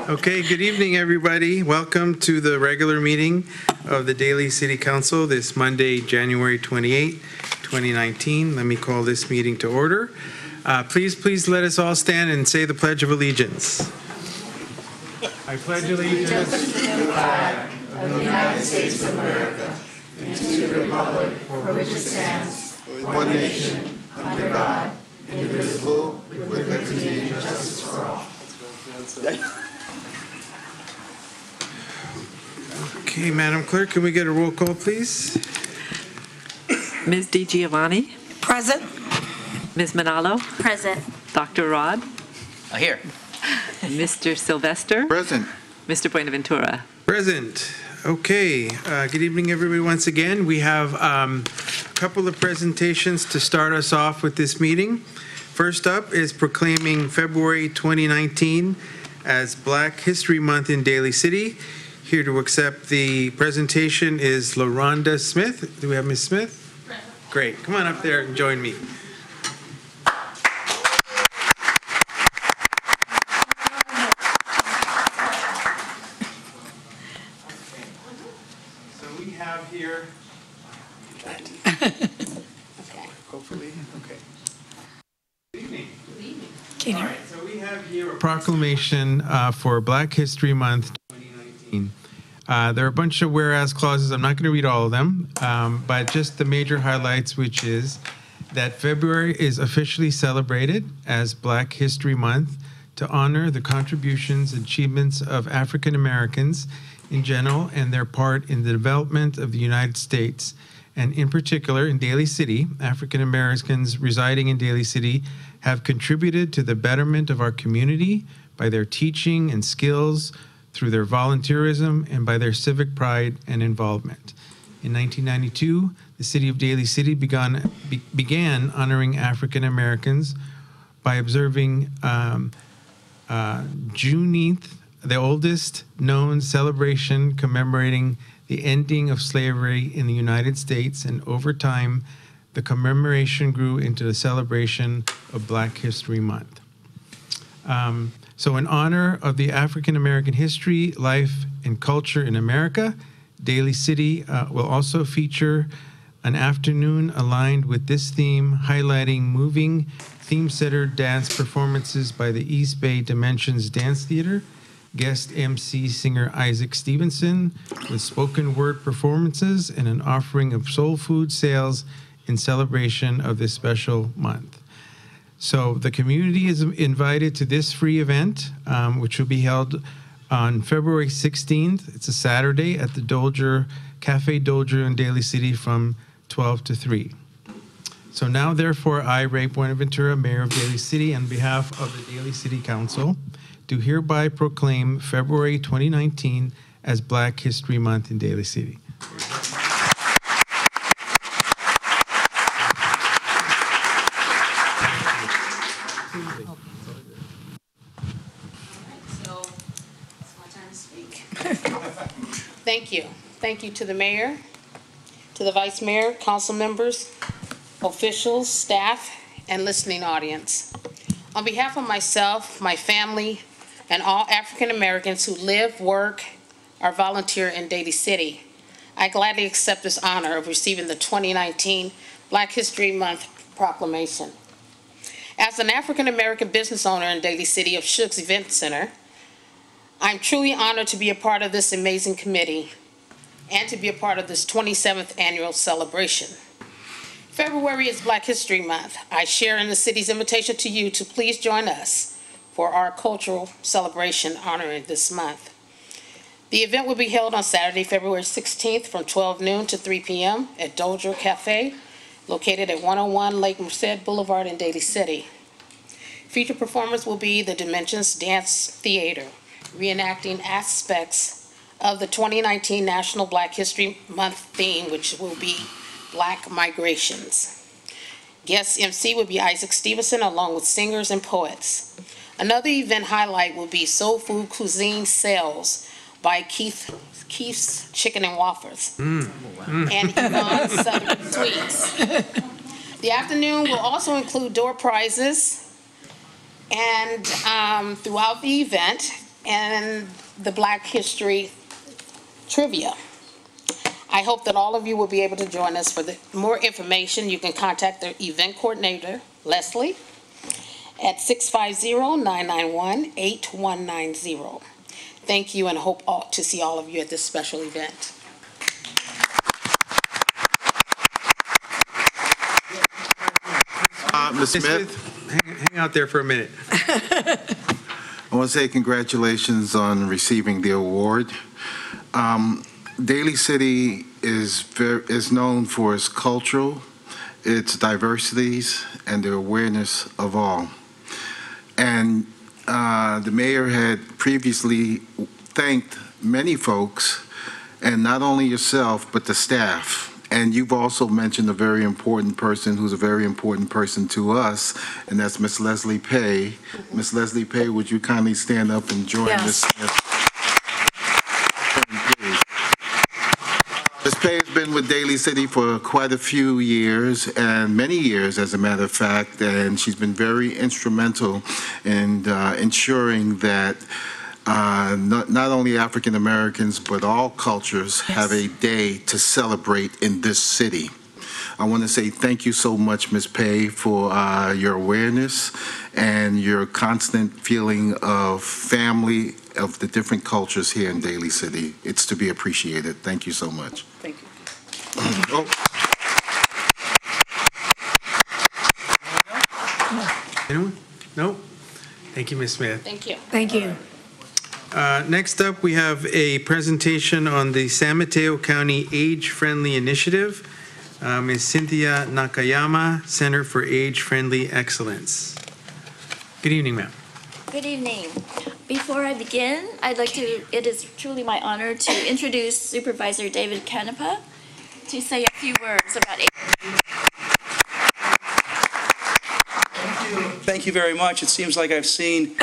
Okay, good evening, everybody. Welcome to the regular meeting of the Daly City Council this Monday, January 28, 2019. Let me call this meeting to order. Please let us all stand and say the Pledge of Allegiance. I pledge allegiance to the flag of the United States of America and to the republic for which it stands, one nation, under God, indivisible, with liberty and justice for all. Okay, Madam Clerk, can we get a roll call, please? Ms. DiGiovanni? Present. Ms. Manalo? Present. Dr. Rod? Here. Mr. Sylvester? Present. Mr. Buenaventura? Present. Okay, good evening, everybody, once again. We have a couple of presentations to start us off with this meeting. First up is proclaiming February 2019 as Black History Month in Daly City. Here to accept the presentation is LaRonda Smith. Do we have Ms. Smith? Present. Great. Come on up there and join me. So we have here. Okay. Hopefully. Okay. Good evening. Good evening. All right. So we have here a proclamation for Black History Month 2019. There are a bunch of whereas clauses. I'm not going to read all of them, but just the major highlights, which is that February is officially celebrated as Black History Month to honor the contributions and achievements of African Americans in general and their part in the development of the United States. And in particular, in Daly City, African Americans residing in Daly City have contributed to the betterment of our community by their teaching and skills, through their volunteerism, and by their civic pride and involvement. In 1992, the city of Daly City began honoring African Americans by observing Juneteenth, the oldest known celebration commemorating the ending of slavery in the United States, and over time, the commemoration grew into the celebration of Black History Month. So in honor of the African American history, life, and culture in America, Daly City will also feature an afternoon aligned with this theme, highlighting moving, theme-centered dance performances by the East Bay Dimensions Dance Theater, guest MC singer Isaac Stevenson, with spoken word performances and an offering of soul food sales in celebration of this special month. So the community is invited to this free event, which will be held on February 16th. It's a Saturday at the Cafe Dolger in Daly City from 12 to 3. So now, therefore, I, Ray Buenaventura, Mayor of Daly City, on behalf of the Daly City Council, do hereby proclaim February 2019 as Black History Month in Daly City. Thank you. Thank you to the mayor, to the vice mayor, council members, officials, staff, and listening audience. On behalf of myself, my family, and all African Americans who live, work, or volunteer in Daly City, I gladly accept this honor of receiving the 2019 Black History Month proclamation. As an African American business owner in Daly City of Shook's Event Center, I'm truly honored to be a part of this amazing committee and to be a part of this 27th annual celebration. February is Black History Month. I share in the city's invitation to you to please join us for our cultural celebration honoring this month. The event will be held on Saturday, February 16th from 12 noon to 3 p.m. at Dolger Cafe, located at 101 Lake Merced Boulevard in Daly City. Featured performers will be the Dimensions Dance Theater, reenacting aspects of the 2019 National Black History Month theme, which will be Black Migrations. Guest MC will be Isaac Stevenson, along with singers and poets. Another event highlight will be Soul Food Cuisine Sales by Keith's Chicken and Waffles and Yvonne's Southern Sweets. The afternoon will also include door prizes, and throughout the event and the Black History trivia. I hope that all of you will be able to join us. For more information, you can contact the event coordinator, Leslie, at 650-991-8190. Thank you, and hope to see all of you at this special event. Ms. Smith, hang out there for a minute. I want to say congratulations on receiving the award. Daly City is known for its cultural, its diversities, and the awareness of all. And the mayor had previously thanked many folks, and not only yourself, but the staff. And you've also mentioned a very important person who's a very important person to us, and that's Miss Leslie Pay. Miss Leslie Pay, would you kindly stand up and join Miss Smith? Ms. Pay has been with Daly City for quite a few years, and many years, as a matter of fact, and she's been very instrumental in ensuring that not only African Americans, but all cultures have a day to celebrate in this city. I want to say thank you so much, Ms. Pay, for your awareness and your constant feeling of family of the different cultures here in Daly City. It's to be appreciated. Thank you so much. Thank you. Oh. Anyone? No? Thank you, Ms. Smith. Thank you. Thank you. Next up, we have a presentation on the San Mateo County Age-Friendly Initiative. Ms. Cynthia Nakayama, Center for Age-Friendly Excellence. Good evening, ma'am. Good evening. Before I begin, it is truly my honor to introduce Supervisor David Canepa to say a few words about age. Thank you very much. It seems like I've seen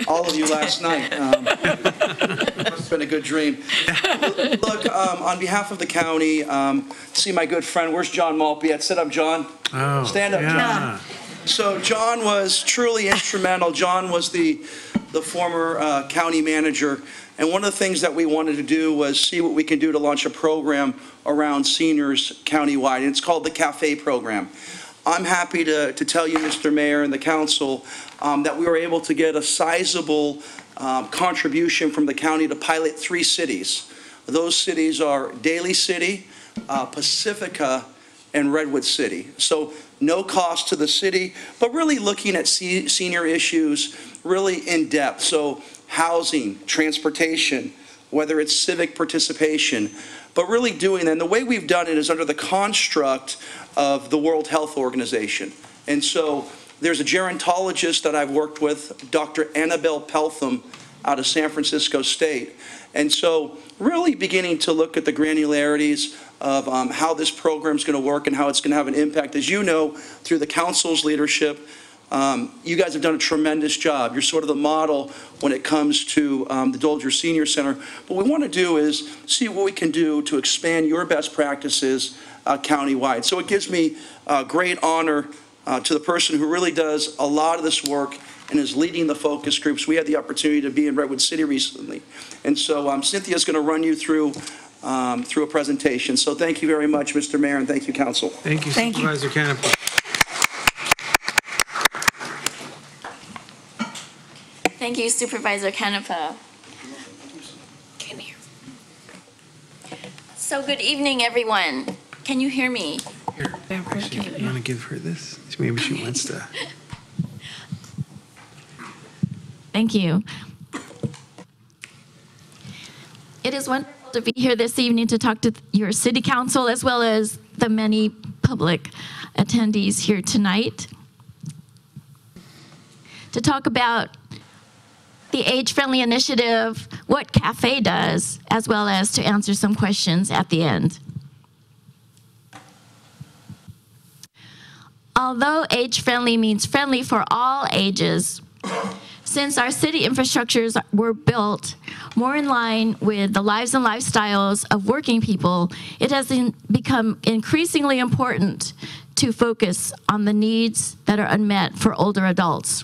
all of you last night. Must have been a good dream. Look, on behalf of the county, see my good friend, where's John Maltby at? Sit up, John. Oh, Stand up, yeah. John. So John was truly instrumental. John was the former county manager, and one of the things that we wanted to do was see what we can do to launch a program around seniors countywide, and it's called the Cafe Program. I'm happy to tell you, Mr. Mayor and the council, that we were able to get a sizable contribution from the county to pilot 3 cities. Those cities are Daly City, Pacifica, and Redwood City. So no cost to the city, but really looking at senior issues really in depth. So housing, transportation, whether it's civic participation, but really doing that. And the way we've done it is under the construct of the World Health Organization. And so there's a gerontologist that I've worked with, Dr. Annabelle Peltham, out of San Francisco State. And so really beginning to look at the granularities of how this program is going to work and how it's going to have an impact. As you know, through the council's leadership, you guys have done a tremendous job. You're sort of the model when it comes to the Dolger Senior Center. What we want to do is see what we can do to expand your best practices countywide. So it gives me great honor to the person who really does a lot of this work and is leading the focus groups. We had the opportunity to be in Redwood City recently. And so Cynthia's going to run you through a presentation. So thank you very much, Mr. Mayor, and thank you, Council. Thank you, Supervisor Canepa. Thank you, Supervisor Canepa. So good evening, everyone. Can you hear me? Here, you want to give her this? Maybe she wants to. Thank you. It is wonderful to be here this evening to talk to your city council as well as the many public attendees here tonight to talk about the age-friendly initiative, what CAFE does, as well as to answer some questions at the end. Although age-friendly means friendly for all ages, since our city infrastructures were built more in line with the lives and lifestyles of working people, it has become increasingly important to focus on the needs that are unmet for older adults.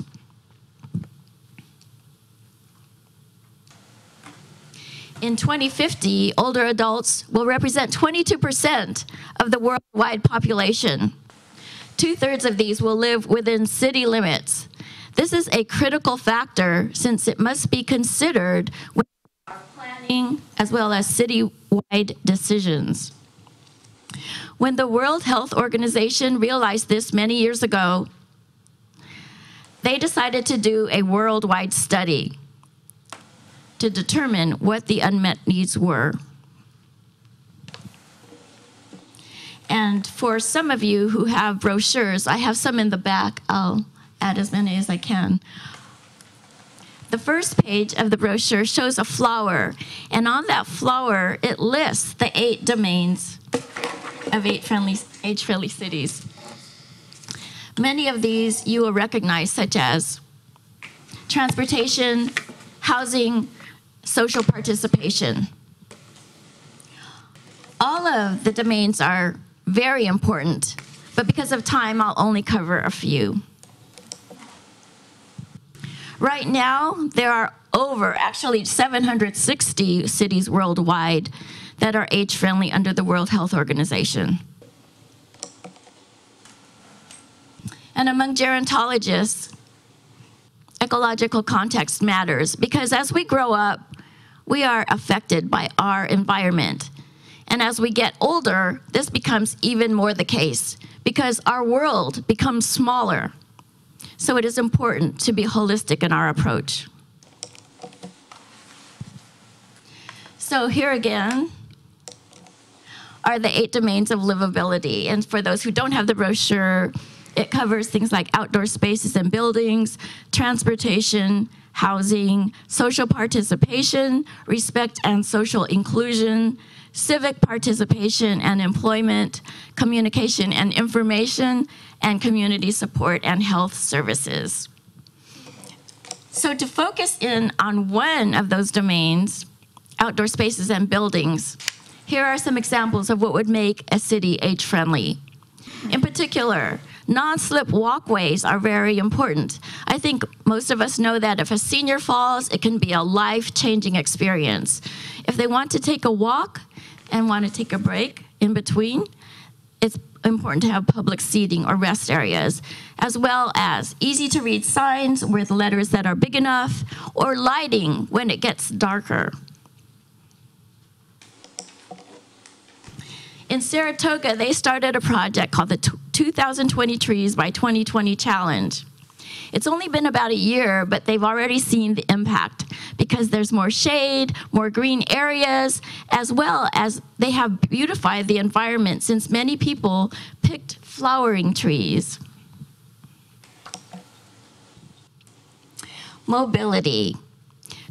In 2050, older adults will represent 22% of the worldwide population. 2/3 of these will live within city limits. This is a critical factor since it must be considered when planning as well as city-wide decisions. When the World Health Organization realized this many years ago, they decided to do a worldwide study to determine what the unmet needs were. And for some of you who have brochures, I have some in the back. I'll add as many as I can. The first page of the brochure shows a flower, and on that flower, it lists the 8 domains of age-friendly cities. Many of these you will recognize, such as transportation, housing, social participation. All of the domains are very important, but because of time, I'll only cover a few. Right now, there are actually 760 cities worldwide that are age-friendly under the World Health Organization. And among gerontologists, ecological context matters because as we grow up, we are affected by our environment. And as we get older, this becomes even more the case because our world becomes smaller. So it is important to be holistic in our approach. So here again are the 8 domains of livability. And for those who don't have the brochure, it covers things like outdoor spaces and buildings, transportation, housing, social participation, respect and social inclusion, civic participation and employment, communication and information, and community support and health services. So to focus in on one of those domains, outdoor spaces and buildings, here are some examples of what would make a city age-friendly. In particular, non-slip walkways are very important. I think most of us know that if a senior falls, it can be a life-changing experience. If they want to take a walk and want to take a break in between, it's important to have public seating or rest areas, as well as easy-to-read signs with letters that are big enough, or lighting when it gets darker. In Saratoga, they started a project called the 2020 Trees by 2020 Challenge. It's only been about a year, but they've already seen the impact because there's more shade, more green areas, as well as they have beautified the environment since many people picked flowering trees. Mobility.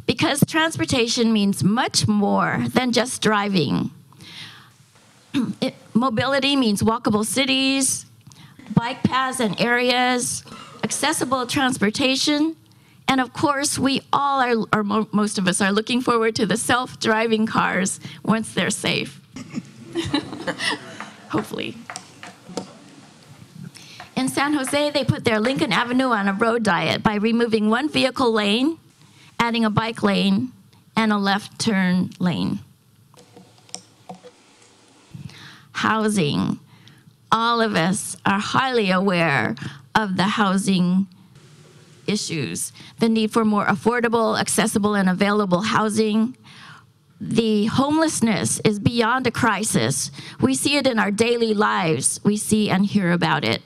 Because transportation means much more than just driving. Mobility means walkable cities, bike paths and areas, accessible transportation, and of course, we all are, or most of us are looking forward to the self-driving cars once they're safe. Hopefully. In San Jose, they put their Lincoln Avenue on a road diet by removing one vehicle lane, adding a bike lane, and a left turn lane. Housing. All of us are highly aware of the housing issues, the need for more affordable, accessible, and available housing. The homelessness is beyond a crisis. We see it in our daily lives. We see and hear about it.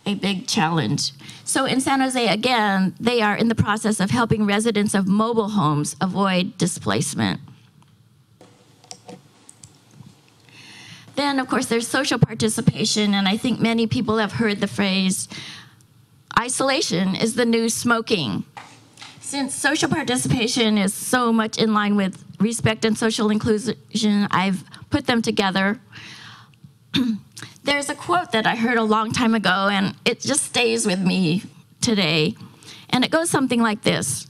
A big challenge. So in San Jose, again, they are in the process of helping residents of mobile homes avoid displacement. Then, of course, there's social participation, and I think many people have heard the phrase, isolation is the new smoking. Since social participation is so much in line with respect and social inclusion, I've put them together. There's a quote that I heard a long time ago, and it just stays with me today, and it goes something like this.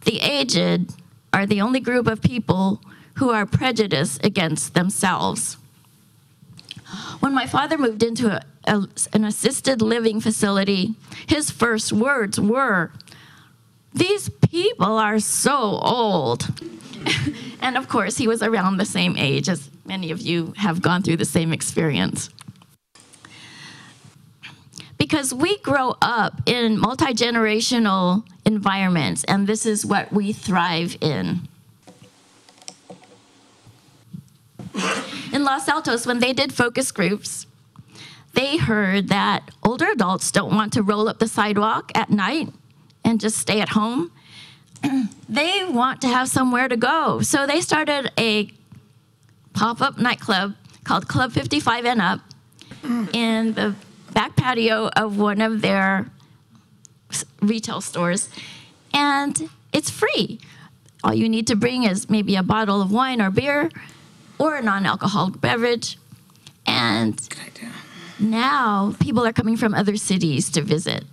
The aged are the only group of people who are prejudiced against themselves. When my father moved into an assisted living facility, his first words were, these people are so old. And of course, he was around the same age, as many of you have gone through the same experience. Because we grow up in multi-generational environments, and this is what we thrive in. In Los Altos, when they did focus groups, they heard that older adults don't want to roll up the sidewalk at night and just stay at home. They want to have somewhere to go. So they started a pop-up nightclub called Club 55 and Up in the back patio of one of their retail stores. And it's free. All you need to bring is maybe a bottle of wine or beer or a non-alcoholic beverage. And now people are coming from other cities to visit.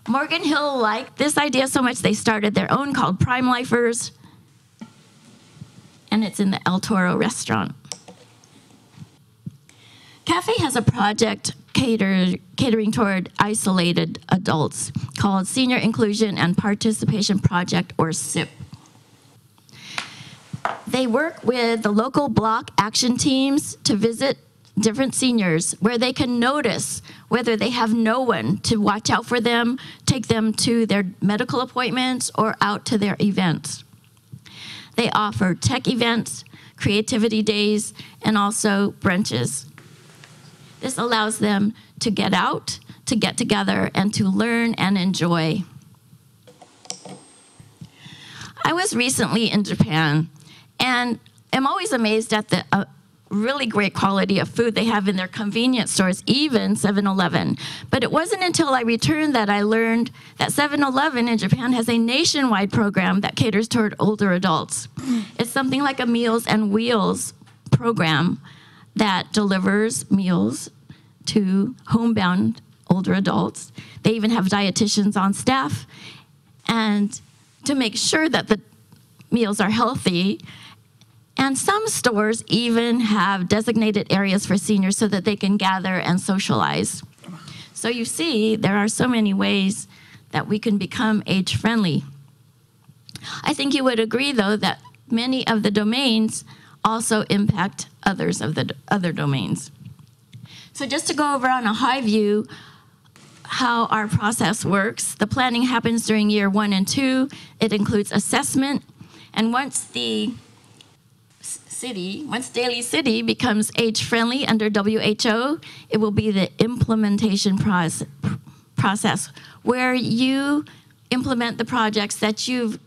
Morgan Hill liked this idea so much they started their own called Prime Lifers, and it's in the El Toro restaurant. Cafe has a project catering toward isolated adults called Senior Inclusion and Participation Project, or SIP. They work with the local block action teams to visit different seniors where they can notice whether they have no one to watch out for them, take them to their medical appointments or out to their events. They offer tech events, creativity days, and also brunches. This allows them to get out, to get together, and to learn and enjoy. I was recently in Japan, and I'm always amazed at the really great quality of food they have in their convenience stores, even 7-Eleven. But it wasn't until I returned that I learned that 7-Eleven in Japan has a nationwide program that caters toward older adults. It's something like a Meals and Wheels program that delivers meals to homebound older adults. They even have dietitians on staff. And to make sure that the meals are healthy, and some stores even have designated areas for seniors so that they can gather and socialize. So you see, there are so many ways that we can become age-friendly. I think you would agree, though, that many of the domains also impact others of the other domains. So just to go over on a high view how our process works, the planning happens during year 1 and 2. It includes assessment, and once Daly City becomes age-friendly under WHO, it will be the implementation process where you implement the projects that you've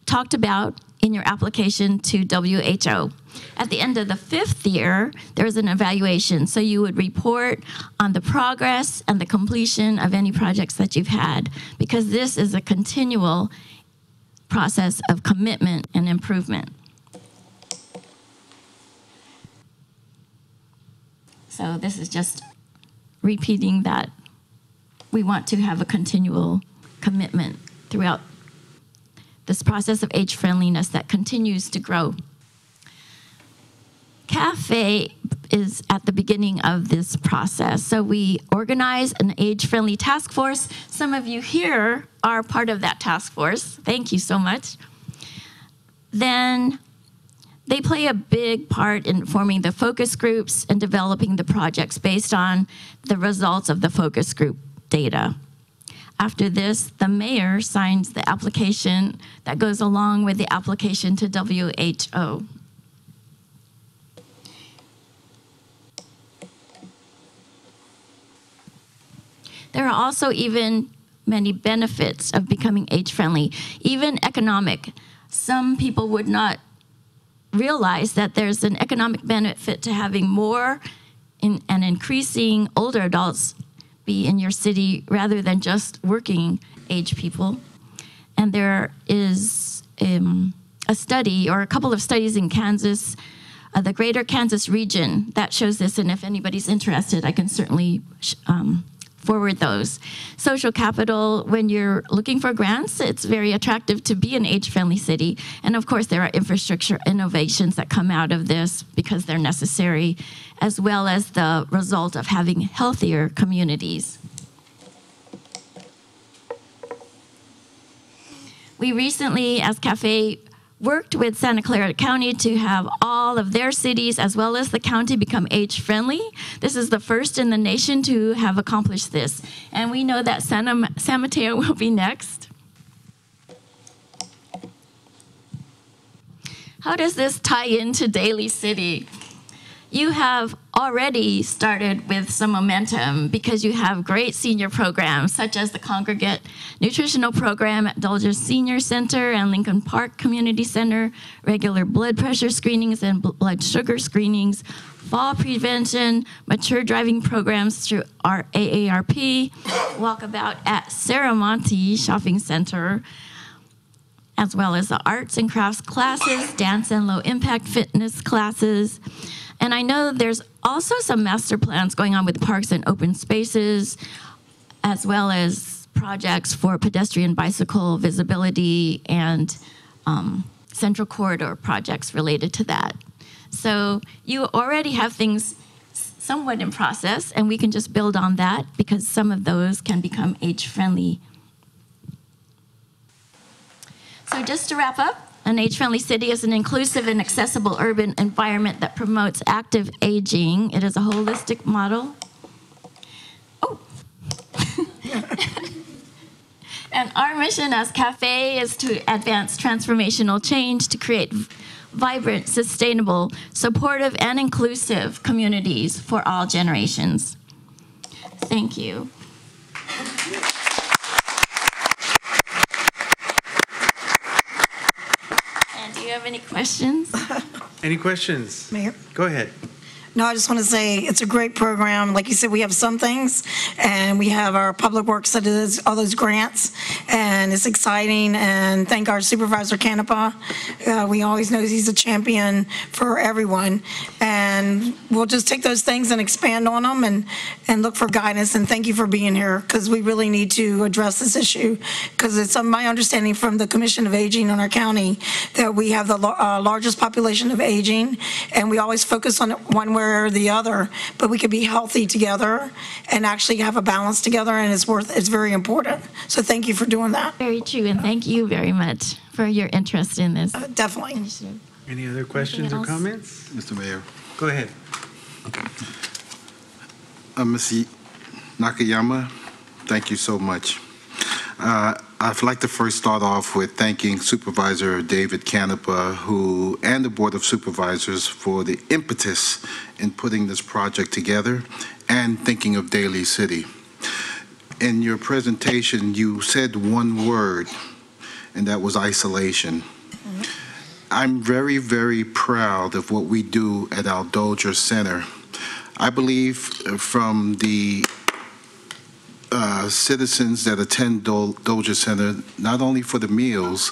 talked about in your application to WHO. At the end of the 5th year, there's an evaluation. So you would report on the progress and the completion of any projects that you've had, because this is a continual process of commitment and improvement. So this is just repeating that we want to have a continual commitment throughout this process of age-friendliness that continues to grow. Cafe is at the beginning of this process. So we organize an age-friendly task force. Some of you here are part of that task force. Thank you so much. Then they play a big part in forming the focus groups and developing the projects based on the results of the focus group data. After this, the mayor signs the application that goes along with the application to WHO. There are also even many benefits of becoming age-friendly, even economic. Some people would not realize that there's an economic benefit to having more and increasing older adults be in your city rather than just working age people. And there is a study or a couple of studies in Kansas, the greater Kansas region, that shows this. And if anybody's interested, I can certainly forward those. Social capital, when you're looking for grants, it's very attractive to be an age-friendly city. And of course, there are infrastructure innovations that come out of this because they're necessary, as well as the result of having healthier communities. We recently, as CAFE, worked with Santa Clara County to have all of their cities as well as the county become age-friendly. This is the first in the nation to have accomplished this. And we know that San Mateo will be next. How does this tie into Daly City? You have already started with some momentum because you have great senior programs such as the Congregate Nutritional Program at Dolger Senior Center and Lincoln Park Community Center, regular blood pressure screenings and blood sugar screenings, fall prevention, mature driving programs through our AARP, walkabout at Saramonte Shopping Center, as well as the arts and crafts classes, dance and low impact fitness classes. And I know there's also some master plans going on with parks and open spaces, as well as projects for pedestrian bicycle visibility and central corridor projects related to that. So you already have things somewhat in process, and we can just build on that because some of those can become age-friendly. So just to wrap up, an age-friendly city is an inclusive and accessible urban environment that promotes active aging. It is a holistic model. Oh. And our mission as CAFE is to advance transformational change to create vibrant, sustainable, supportive, and inclusive communities for all generations. Thank you. Do you have any questions? Any questions? Mayor? Go ahead. No, I just want to say it's a great program. Like you said, we have some things, and we have our public works that does all those grants, and it's exciting. And thank our supervisor, Canepa. We always know he's a champion for everyone. And we'll just take those things and expand on them and look for guidance. And thank you for being here, because we really need to address this issue. Because it's my understanding from the Commission of Aging in our county that we have the largest population of aging, and we always focus on it one way or the other, but we could be healthy together and actually have a balance together, and it's very important. So thank you for doing that. Very true, and thank you very much for your interest in this. Definitely. Any other questions or comments? Mr. Mayor. Go ahead. Ms. Nakayama, thank you so much. I'd like to first start off with thanking Supervisor David Canepa, and the Board of Supervisors for the impetus in putting this project together and thinking of Daly City. In your presentation, you said one word, and that was isolation. Mm-hmm. I'm very, very proud of what we do at our Dolger Center. I believe from the citizens that attend Dolger Center, not only for the meals,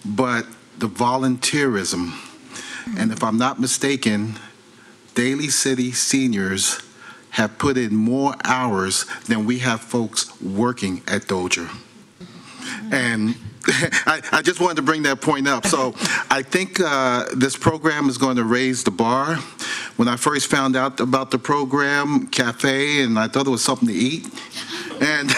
but the volunteerism. And if I'm not mistaken, Daly City seniors have put in more hours than we have folks working at Dolger. And I just wanted to bring that point up. So I think this program is going to raise the bar. When I first found out about the program, cafe, and I thought it was something to eat. And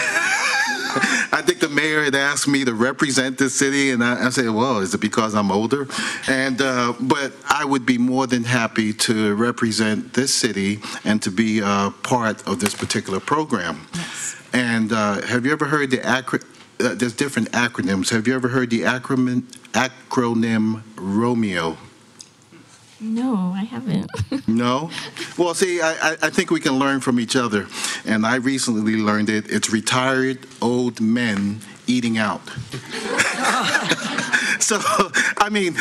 I think the mayor had asked me to represent the city, and I said, well, is it because I'm older? And but I would be more than happy to represent this city and to be a part of this particular program. Yes. And have you ever heard there's different acronyms. Have you ever heard the acronym ROMEO? No, I haven't. No? Well, see, I think we can learn from each other. And I recently learned it. It's retired old men eating out. So, I mean,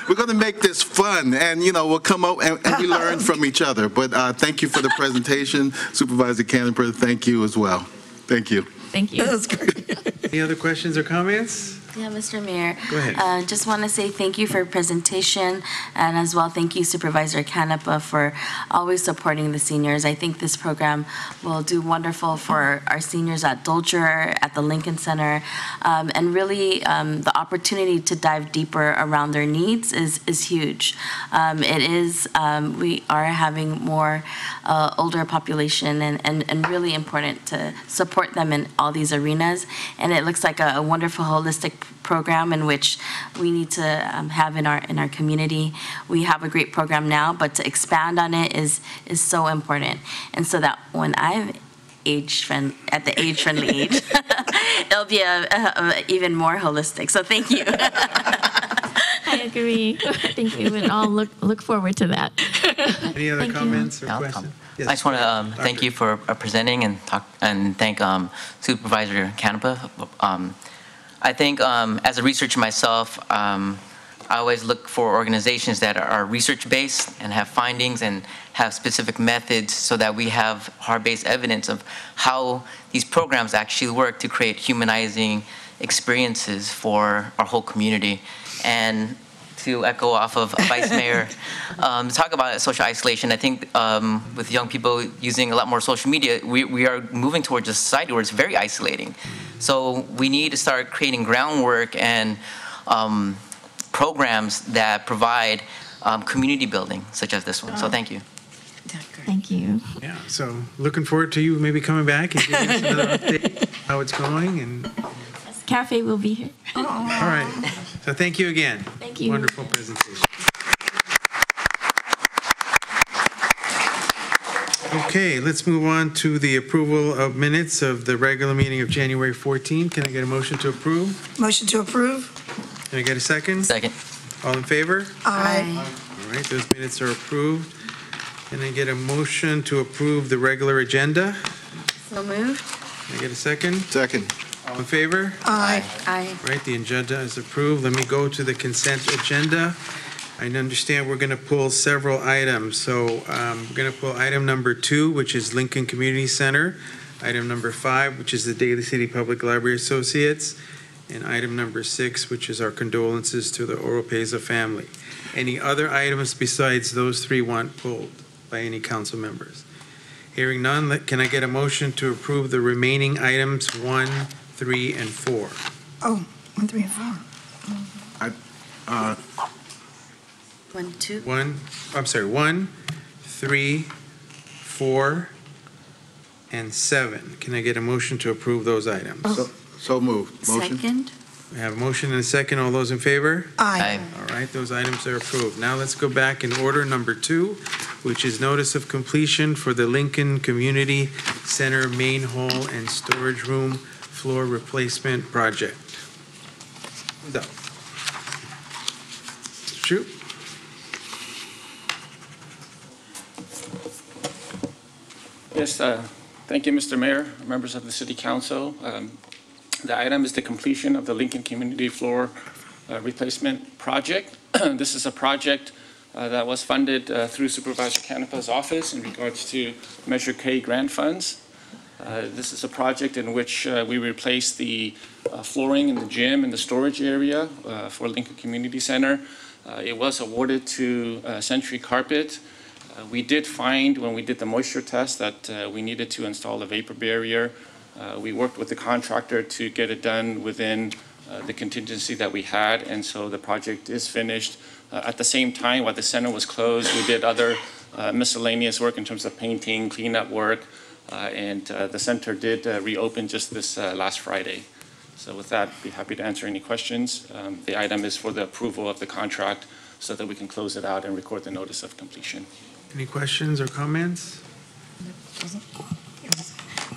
we're going to make this fun. And, you know, we'll come up and we learn from each other. But thank you for the presentation. Supervisor Canepa, thank you as well. Thank you. Thank you. That was great. Any other questions or comments? Yeah, Mr. Mayor. Go ahead. Just want to say thank you for your presentation, and as well, thank you Supervisor Canepa for always supporting the seniors. I think this program will do wonderful for our seniors at Dolger, at the Lincoln Center, and really the opportunity to dive deeper around their needs is huge. We are having more older population and really important to support them in all these arenas, and it looks like a wonderful holistic program in which we need to have in our community. We have a great program now, but to expand on it is so important. And so that when I'm at the age-friendly age, it'll be a even more holistic. So thank you. I agree. I think we would all look forward to that. Any other Thank you. comments or questions? Yes. I just want to thank you for presenting and thank Supervisor Canepa. I think as a researcher myself, I always look for organizations that are research-based and have findings and have specific methods so that we have hard-based evidence of how these programs actually work to create humanizing experiences for our whole community. And to echo off of Vice Mayor, talk about social isolation, I think with young people using a lot more social media, we are moving towards a society where it's very isolating. So we need to start creating groundwork and programs that provide community building, such as this one. So thank you. Thank you. Yeah, so looking forward to you maybe coming back and giving us another update, how it's going. And Cafe will be here. all right, so thank you again. Thank you. Wonderful presentation. Okay, let's move on to the approval of minutes of the regular meeting of January 14. Can I get a motion to approve? Motion to approve? Can I get a second? Second. All in favor? Aye. All right, those minutes are approved. Can I get a motion to approve the regular agenda? So moved. Can I get a second? Second. All in favor? Aye. Aye. All right, the agenda is approved. Let me go to the consent agenda. I understand we're going to pull several items. So we're going to pull item number 2, which is Lincoln Community Center. Item number 5, which is the Daly City Public Library Associates. And item number 6, which is our condolences to the Oropeza family. Any other items besides those 3 want pulled by any council members? Hearing none, can I get a motion to approve the remaining items 1, 3, and 4? Oh, 1, 3, and 4. 1, 2. 1, 3, 4, and 7. Can I get a motion to approve those items? So moved. Motion? Second. We have a motion and a second. All those in favor? Aye. All right, those items are approved. Now let's go back in order number 2, which is notice of completion for the Lincoln Community Center main hall and storage room floor replacement project. Who's up? Shoot. Yes, thank you, Mr. Mayor, members of the City Council. The item is the completion of the Lincoln Community Floor Replacement Project. This is a project that was funded through Supervisor Canepa's office in regards to Measure K grant funds. This is a project in which we replaced the flooring in the gym and the storage area for Lincoln Community Center. It was awarded to Century Carpet. We did find when we did the moisture test that we needed to install a vapor barrier. We worked with the contractor to get it done within the contingency that we had, and so the project is finished. At the same time, while the center was closed, we did other miscellaneous work in terms of painting, cleanup work, and the center did reopen just this last Friday. So with that, I'd be happy to answer any questions. The item is for the approval of the contract so that we can close it out and record the notice of completion. Any questions or comments?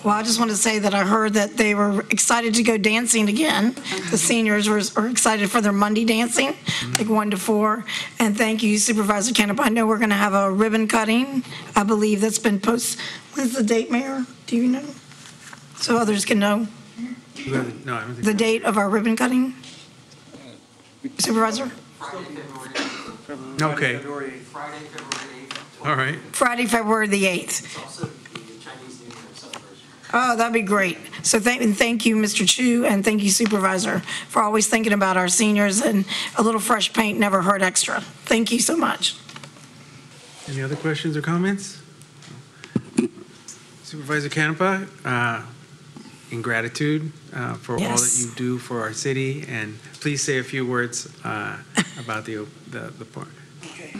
Well, I just want to say that I heard that they were excited to go dancing again. The seniors were excited for their Monday dancing, like 1 to 4. And thank you, Supervisor Canepa. I know we're going to have a ribbon cutting. I believe that's been posted. When's the date, Mayor? Do you know? So others can know No, I don't think the date of our ribbon cutting. Supervisor? Okay. All right. Friday, February the 8th. Oh, that'd be great. So thank you, Mr. Chu, and thank you, Supervisor, for always thinking about our seniors, and a little fresh paint never hurt extra. Thank you so much. Any other questions or comments? Supervisor Canepa, in gratitude for all that Yes. you do for our city, and please say a few words about the part. Okay.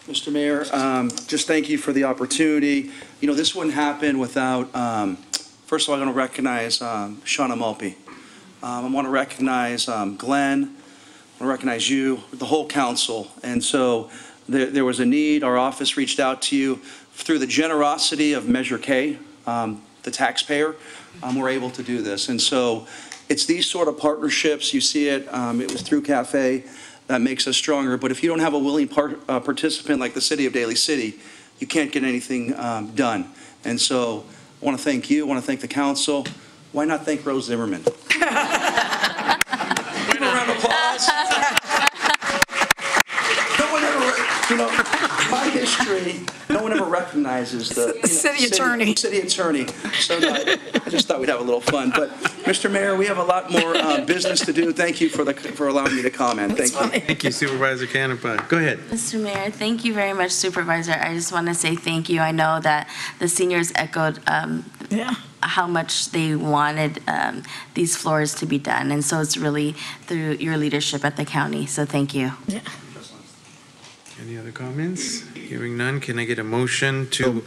Mr. Mayor, just thank you for the opportunity. You know, this wouldn't happen without, first of all, I want to recognize Shauna Mulpey. I want to recognize Glenn. I want to recognize you, the whole council. And so there was a need. Our office reached out to you through the generosity of Measure K, the taxpayer. We're able to do this. And so it's these sort of partnerships. You see it. It was through Cafe. That makes us stronger. But if you don't have a willing participant like the city of Daly City, you can't get anything done. And so I want to thank you. I want to thank the council. Why not thank Rose Zimmerman? Give her a round of applause. No one ever, you know, my history, no one ever recognizes the City attorney. City attorney. So I just thought we'd have a little fun. But Mr. Mayor, we have a lot more business to do. Thank you for allowing me to comment. Thank you. Thank you, Supervisor Canepa. Go ahead. Mr. Mayor, thank you very much, Supervisor. I just want to say thank you. I know that the seniors echoed how much they wanted these floors to be done. And so it's really through your leadership at the county. So thank you. Yeah. Any other comments? Hearing none, can I get a motion to?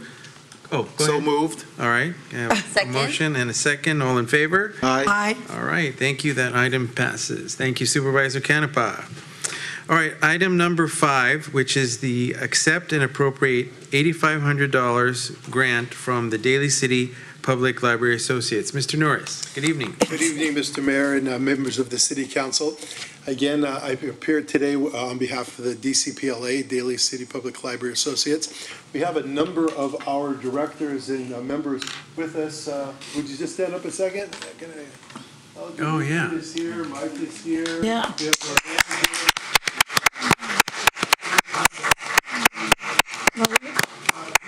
Oh, go So ahead. moved. All right. I have Second. A motion and a second. All in favor? Aye. All right. Thank you. That item passes. Thank you, Supervisor Canepa. All right. Item number 5, which is the accept and appropriate $8,500 grant from the Daly City Public Library Associates. Mr. Norris, good evening. Good evening, Mr. Mayor and members of the City Council. Again, I appeared today on behalf of the DCPLA, Daly City Public Library Associates. We have a number of our directors and members with us. Would you just stand up a second? Oh, yeah. Is here, Mike is here. Yeah. We have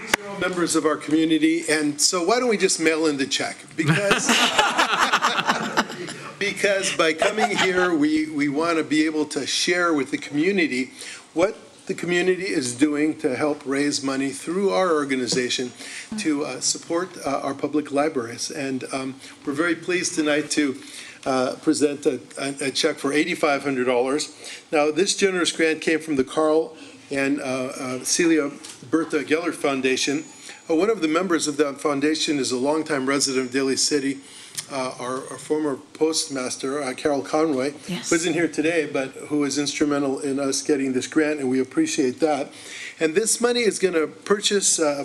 these are all members of our community, and so why don't we just mail in the check? Because by coming here, we want to be able to share with the community what the community is doing to help raise money through our organization to support our public libraries. And we're very pleased tonight to present a check for $8,500. Now, this generous grant came from the Carl and Celia Bertha Geller Foundation. One of the members of that foundation is a longtime resident of Daly City, our former postmaster, Carol Conroy, Yes. who isn't here today, but who is instrumental in us getting this grant, and we appreciate that. And this money is going to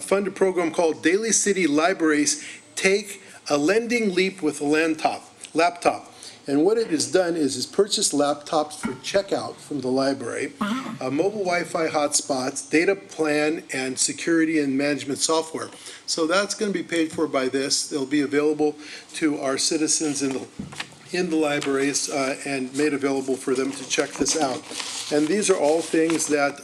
fund a program called Daly City Libraries Take a Lending Leap with a laptop. And what it has done is purchased laptops for checkout from the library, mobile Wi-Fi hotspots, data plan, and security and management software. So that's going to be paid for by this. They'll be available to our citizens in the libraries and made available for them to check this out. And these are all things that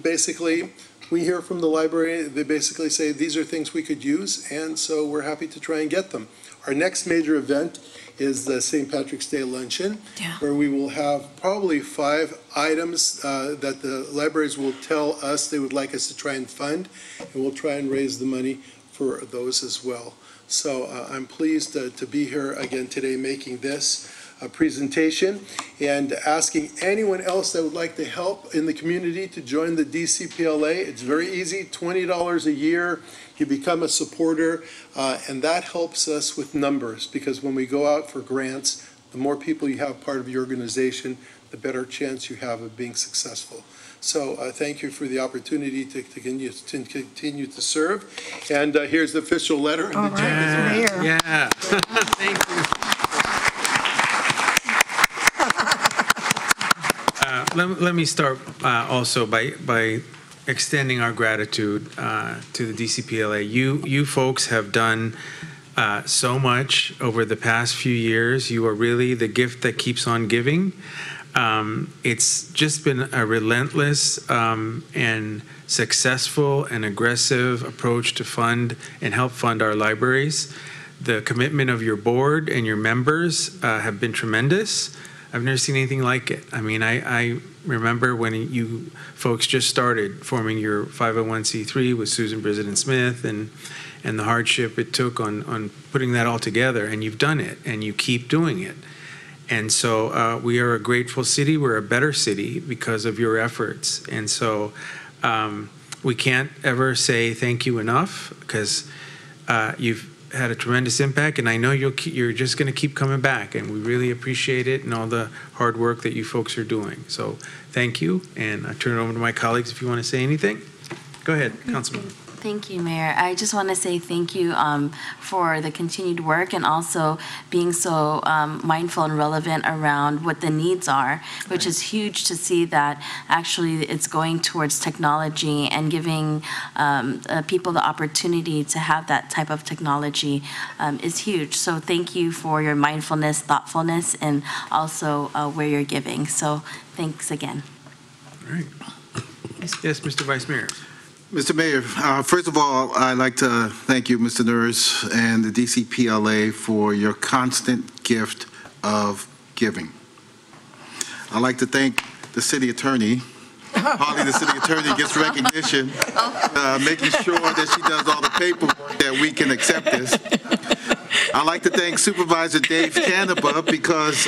basically we hear from the library. They basically say these are things we could use, and so we're happy to try and get them. Our next major event is the St. Patrick's Day Luncheon, where we will have probably 5 items that the libraries will tell us they would like us to try and fund, and we'll try and raise the money for those as well. So I'm pleased to be here again today making this presentation and asking anyone else that would like to help in the community to join the DCPLA. It's very easy, $20 a year. You become a supporter, and that helps us with numbers, because when we go out for grants, the more people you have part of your organization, the better chance you have of being successful. So thank you for the opportunity to continue to serve. And here's the official letter. And All the check is right, here. Mayor. Yeah. Thank you. Let me start also by extending our gratitude to the DCPLA. You folks have done so much over the past few years. You are really the gift that keeps on giving. It's just been a relentless and successful and aggressive approach to fund and help fund our libraries. The commitment of your board and your members have been tremendous. I've never seen anything like it. I mean, I remember when you folks just started forming your 501c3 with Susan President Smith and the hardship it took on putting that all together, and you've done it, and you keep doing it. And so we are a grateful city. We're a better city because of your efforts. And so we can't ever say thank you enough, because you've had a tremendous impact, and I know you're just going to keep coming back, and we really appreciate it and all the hard work that you folks are doing. So thank you, and I turn it over to my colleagues if you want to say anything. Go ahead, Councilman. Thank you, Mayor. I just want to say thank you for the continued work and also being so mindful and relevant around what the needs are, which is huge to see that actually it's going towards technology and giving people the opportunity to have that type of technology is huge. So thank you for your mindfulness, thoughtfulness, and also where you're giving. So thanks again. All right. Yes, Mr. Vice Mayor. Mr. Mayor, first of all, I'd like to thank you, Mr. Nurse, and the DCPLA for your constant gift of giving. I'd like to thank the city attorney. Hardly the city attorney gets recognition, making sure that she does all the paperwork that we can accept this. I'd like to thank Supervisor Dave Canepa, because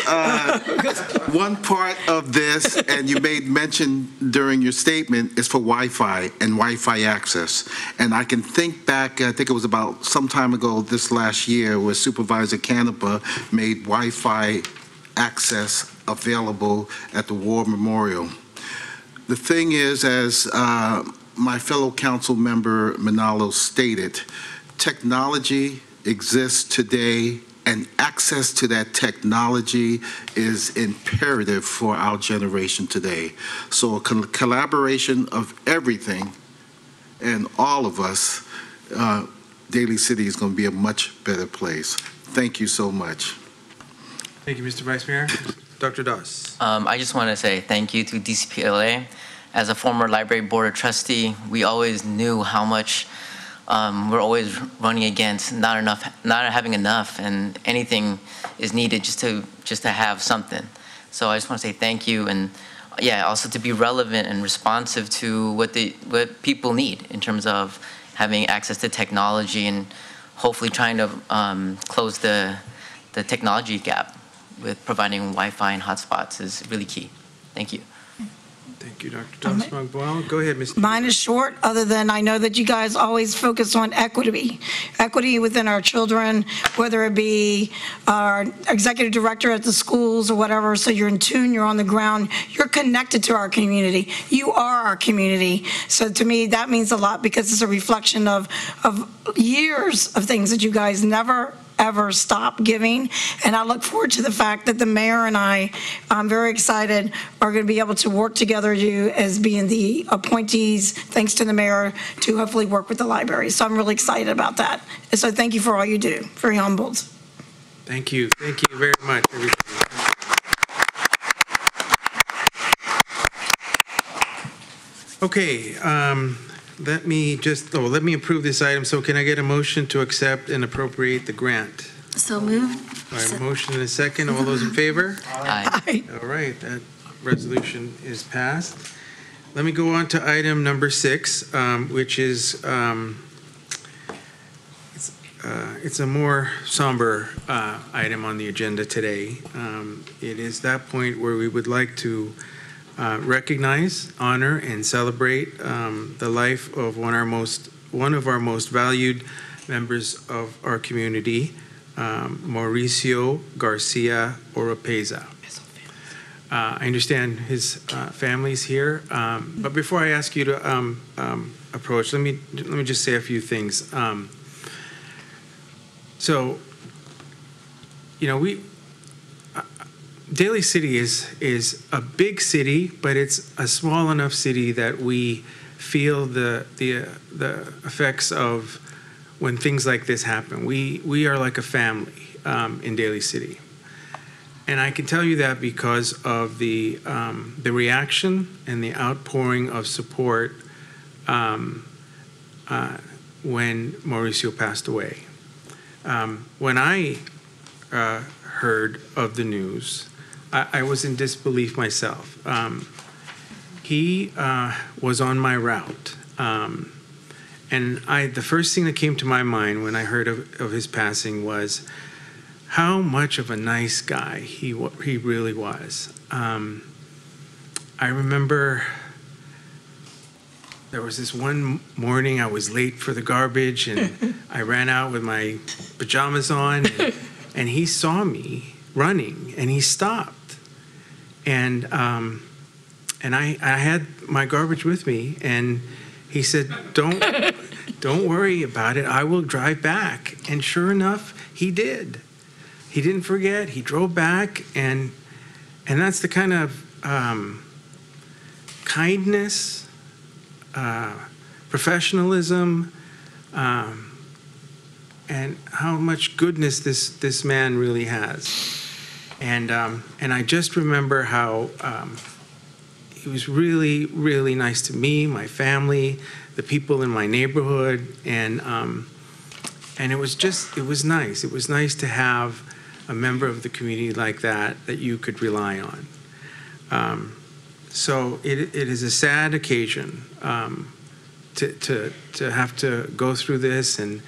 one part of this, and you made mention during your statement, is for Wi-Fi and Wi-Fi access. And I can think back, I think it was about some time ago this last year, where Supervisor Canepa made Wi-Fi access available at the War Memorial. The thing is, as my fellow council member Manalo stated, technology exists today, and access to that technology is imperative for our generation today. So a collaboration of everything and all of us, Daly City is going to be a much better place. Thank you so much. Thank you, Mr. Vice Mayor. Dr. Doss. I just want to say thank you to DCPLA. As a former library board trustee, we always knew how much we're always running against not having enough, and anything is needed just to have something. So I just want to say thank you, and yeah, also to be relevant and responsive to what people need in terms of having access to technology, and hopefully trying to close the technology gap with providing Wi-Fi and hotspots is really key. Thank you. Thank you, Dr. Doss. Well, go ahead, Ms. Mine is short, other than I know that you guys always focus on equity within our children, whether it be our executive director at the schools or whatever. So you're in tune, you're on the ground, you're connected to our community. You are our community. So to me, that means a lot, because it's a reflection of years of things that you guys never ever stop giving. And I look forward to the fact that the mayor and I'm very excited, are going to be able to work together, you as being the appointees, thanks to the mayor, to hopefully work with the library. So I'm really excited about that. And so thank you for all you do. Very humbled. Thank you. Thank you very much, everybody. Okay, let me approve this item. So can I get a motion to accept and appropriate the grant? So moved. All right, motion and a second. All those in favor? Aye. All right, that resolution is passed. Let me go on to item number 6, which is it's a more somber item on the agenda today. It is that point where we would like to recognize, honor, and celebrate the life of one of our most valued members of our community, Mauricio Garcia Oropeza. I understand his family's here, but before I ask you to approach, let me just say a few things. So, you know, Daly City is a big city, but it's a small enough city that we feel the effects of when things like this happen. We are like a family in Daly City. And I can tell you that because of the reaction and the outpouring of support when Mauricio passed away. When I heard of the news, I was in disbelief myself. He was on my route. And the first thing that came to my mind when I heard of his passing was how much of a nice guy he really was. I remember there was this one morning I was late for the garbage, and I ran out with my pajamas on, and he saw me running, and he stopped. And I had my garbage with me, and he said, "Don't worry about it. I will drive back." And sure enough, he did. He didn't forget. He drove back, and that's the kind of kindness, professionalism, and how much goodness this man really has. And I just remember how he was really, really nice to me, my family, the people in my neighborhood, and it was nice. It was nice to have a member of the community like that you could rely on. So it is a sad occasion to have to go through this, and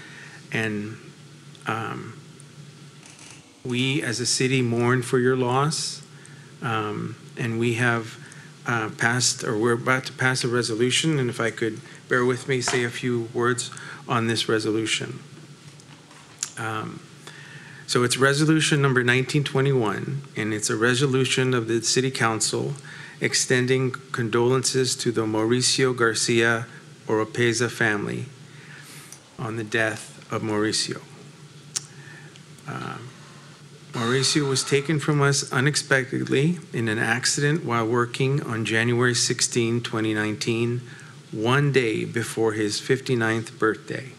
we as a city mourn for your loss, and we have we're about to pass a resolution, and if I could bear with me, say a few words on this resolution. So it's resolution number 1921, and it's a resolution of the City Council extending condolences to the Mauricio Garcia Oropeza family on the death of Mauricio. Mauricio was taken from us unexpectedly in an accident while working on January 16, 2019, one day before his 59th birthday.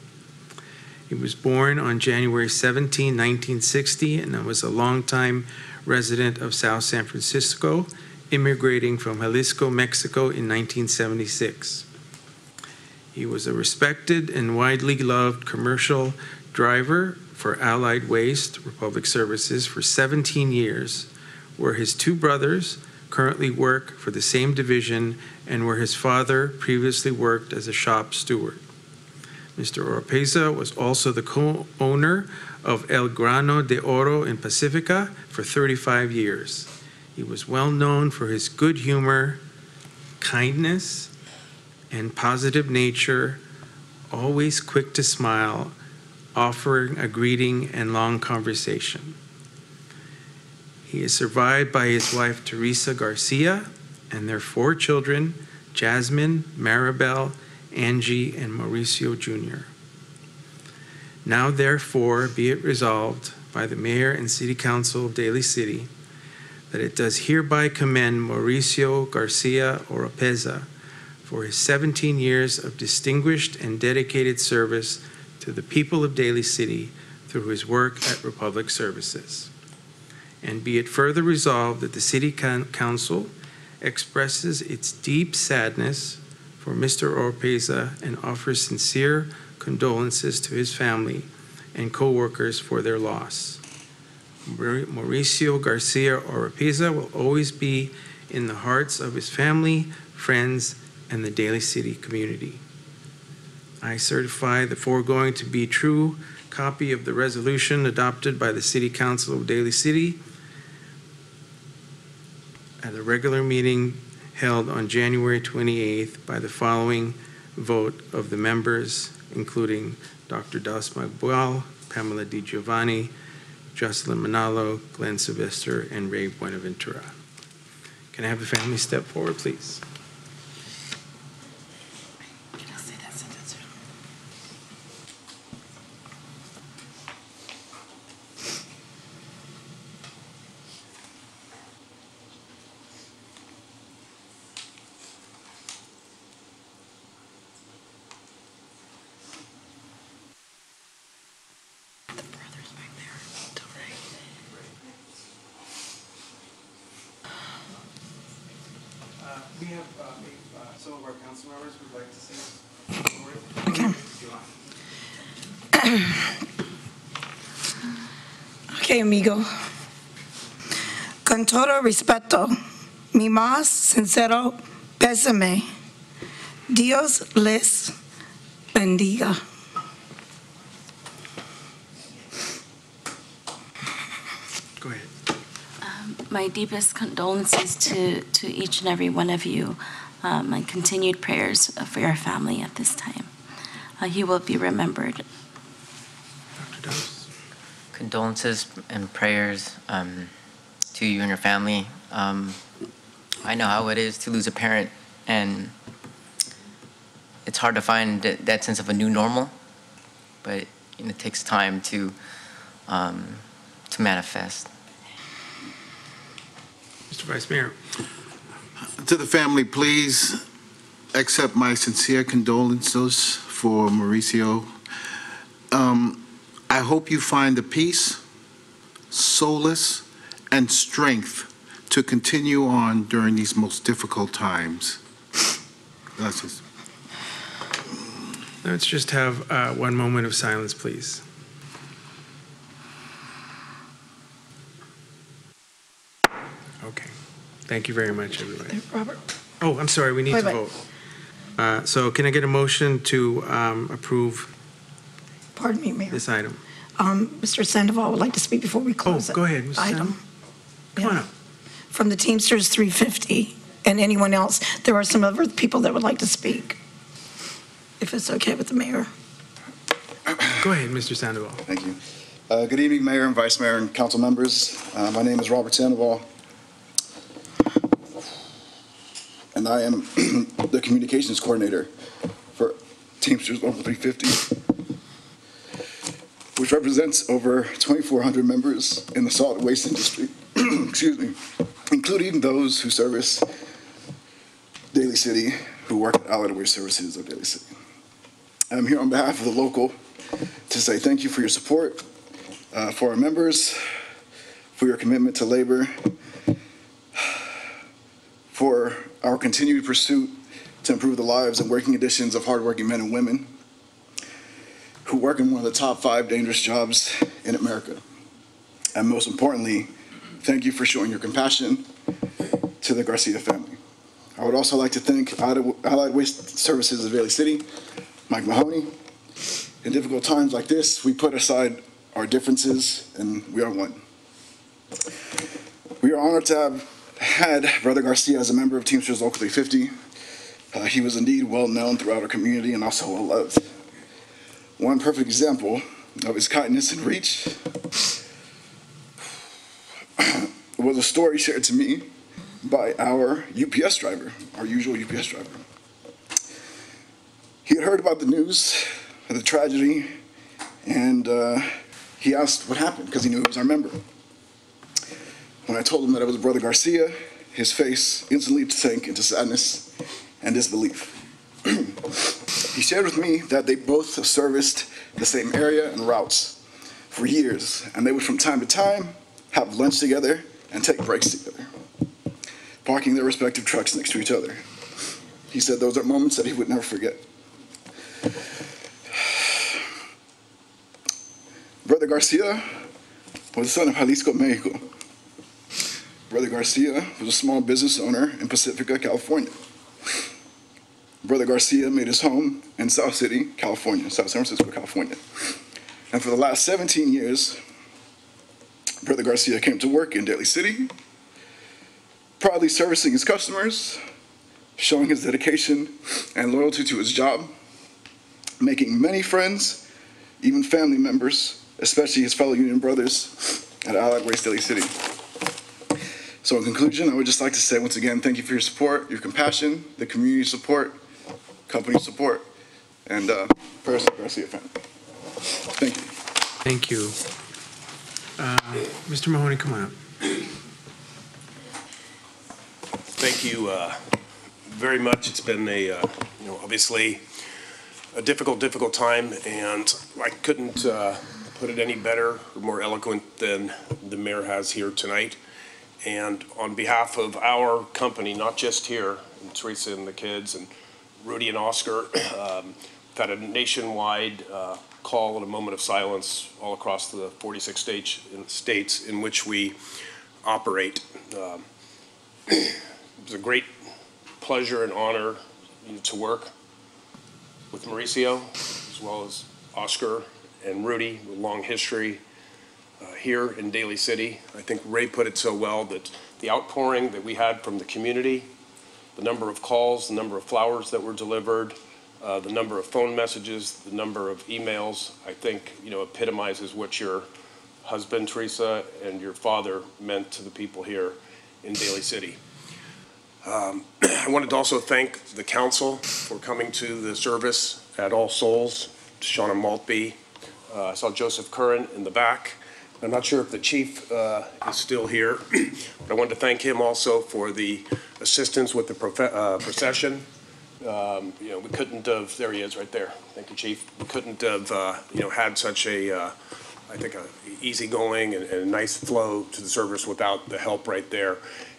He was born on January 17, 1960, and was a longtime resident of South San Francisco, immigrating from Jalisco, Mexico in 1976. He was a respected and widely loved commercial driver for Allied Waste Republic Services for 17 years, where his two brothers currently work for the same division and where his father previously worked as a shop steward. Mr. Oropeza was also the co-owner of El Grano de Oro in Pacifica for 35 years. He was well known for his good humor, kindness, and positive nature, always quick to smile, offering a greeting and long conversation. He is survived by his wife, Teresa Garcia, and their 4 children, Jasmine, Maribel, Angie, and Mauricio Jr. Now, therefore, be it resolved by the Mayor and City Council of Daly City that it does hereby commend Mauricio Garcia Oropeza for his 17 years of distinguished and dedicated service to the people of Daly City through his work at Republic Services. And be it further resolved that the City Council expresses its deep sadness for Mr. Oropeza and offers sincere condolences to his family and co-workers for their loss. Mauricio Garcia Oropeza will always be in the hearts of his family, friends, and the Daly City community. I certify the foregoing to be true copy of the resolution adopted by the City Council of Daly City at a regular meeting held on January 28th by the following vote of the members, including Dr. Das Magbual, Pamela Di Giovanni, Jocelyn Manalo, Glenn Sylvester, and Ray Buenaventura. Can I have the family step forward, please? we have some of our council members who would like to say Okay, amigo. Con todo respeto, mi más sincero pésame. Dios les bendiga. Go ahead. My deepest condolences to each and every one of you, and continued prayers for your family at this time. You will be remembered. Dr. Dawes. Condolences and prayers to you and your family. I know how it is to lose a parent, and it's hard to find that sense of a new normal, but it takes time to manifest. Mr. Vice Mayor. To the family, please accept my sincere condolences for Mauricio. I hope you find the peace, solace, and strength to continue on during these most difficult times. Gracias. Let's just have one moment of silence, please. Okay. Thank you very much, everybody. Robert. Oh, I'm sorry, we need to vote. So can I get a motion to approve Pardon me, Mayor. this item? Mr. Sandoval would like to speak before we close go ahead, Mr. item. Sandoval. Come on up. From the Teamsters 350 and anyone else, there are some other people that would like to speak, if it's okay with the mayor. Go ahead, Mr. Sandoval. Thank you. Good evening, Mayor and Vice Mayor and council members. My name is Robert Sandoval, and I am the communications coordinator for Teamsters Local 350, which represents over 2,400 members in the solid waste industry, excuse me, including those who service Daly City, who work at Allied Waste Services of Daly City. I'm here on behalf of the local to say thank you for your support, for our members, for your commitment to labor, for our continued pursuit to improve the lives and working conditions of hardworking men and women who work in one of the top 5 dangerous jobs in America. And most importantly, thank you for showing your compassion to the Garcia family. I would also like to thank Allied Waste Services of Daly City, Mike Mahoney. In difficult times like this, we put aside our differences and we are one. We are honored to have had Brother Garcia as a member of Teamsters Local 350. He was indeed well known throughout our community and also well loved. One perfect example of his kindness and reach was a story shared to me by our UPS driver, our usual UPS driver. He had heard about the news of the tragedy, and he asked what happened because he knew he was our member. When I told him that it was Brother Garcia, his face instantly sank into sadness and disbelief. He shared with me that they both serviced the same area and routes for years, and they would from time to time have lunch together and take breaks together, parking their respective trucks next to each other. He said those are moments that he would never forget. Brother Garcia was the son of Jalisco, Mexico. Brother Garcia was a small business owner in Pacifica, California. Brother Garcia made his home in South City, California, South San Francisco, California. And for the last 17 years, Brother Garcia came to work in Daly City, proudly servicing his customers, showing his dedication and loyalty to his job, making many friends, even family members, especially his fellow union brothers at Allied Waste Daly City. So in conclusion, I would just like to say once again, thank you for your support, your compassion, the community support, company support, and prayers to the Garcia family. Thank you. Thank you. Mr. Mahoney, come on up. Thank you very much. It's been a, obviously a difficult time, and I couldn't put it any better or more eloquent than the mayor has here tonight. And on behalf of our company, not just here, and Teresa and the kids, and Rudy and Oscar. We've had a nationwide call and a moment of silence all across the 46 states in which we operate. It was a great pleasure and honor to work with Mauricio, as well as Oscar and Rudy, with a long history here in Daly City. I think Ray put it so well that the outpouring that we had from the community, the number of calls, the number of flowers that were delivered, the number of phone messages, the number of emails, I think, epitomizes what your husband, Teresa, and your father meant to the people here in Daly City. I wanted to also thank the council for coming to the service at All Souls, Shauna Maltby. I saw Joseph Curran in the back. I'm not sure if the chief is still here, but I wanted to thank him also for the assistance with the procession. We couldn't have, there he is right there. Thank you, Chief. We couldn't have, had such a, I think, a easygoing and a nice flow to the service without the help right there.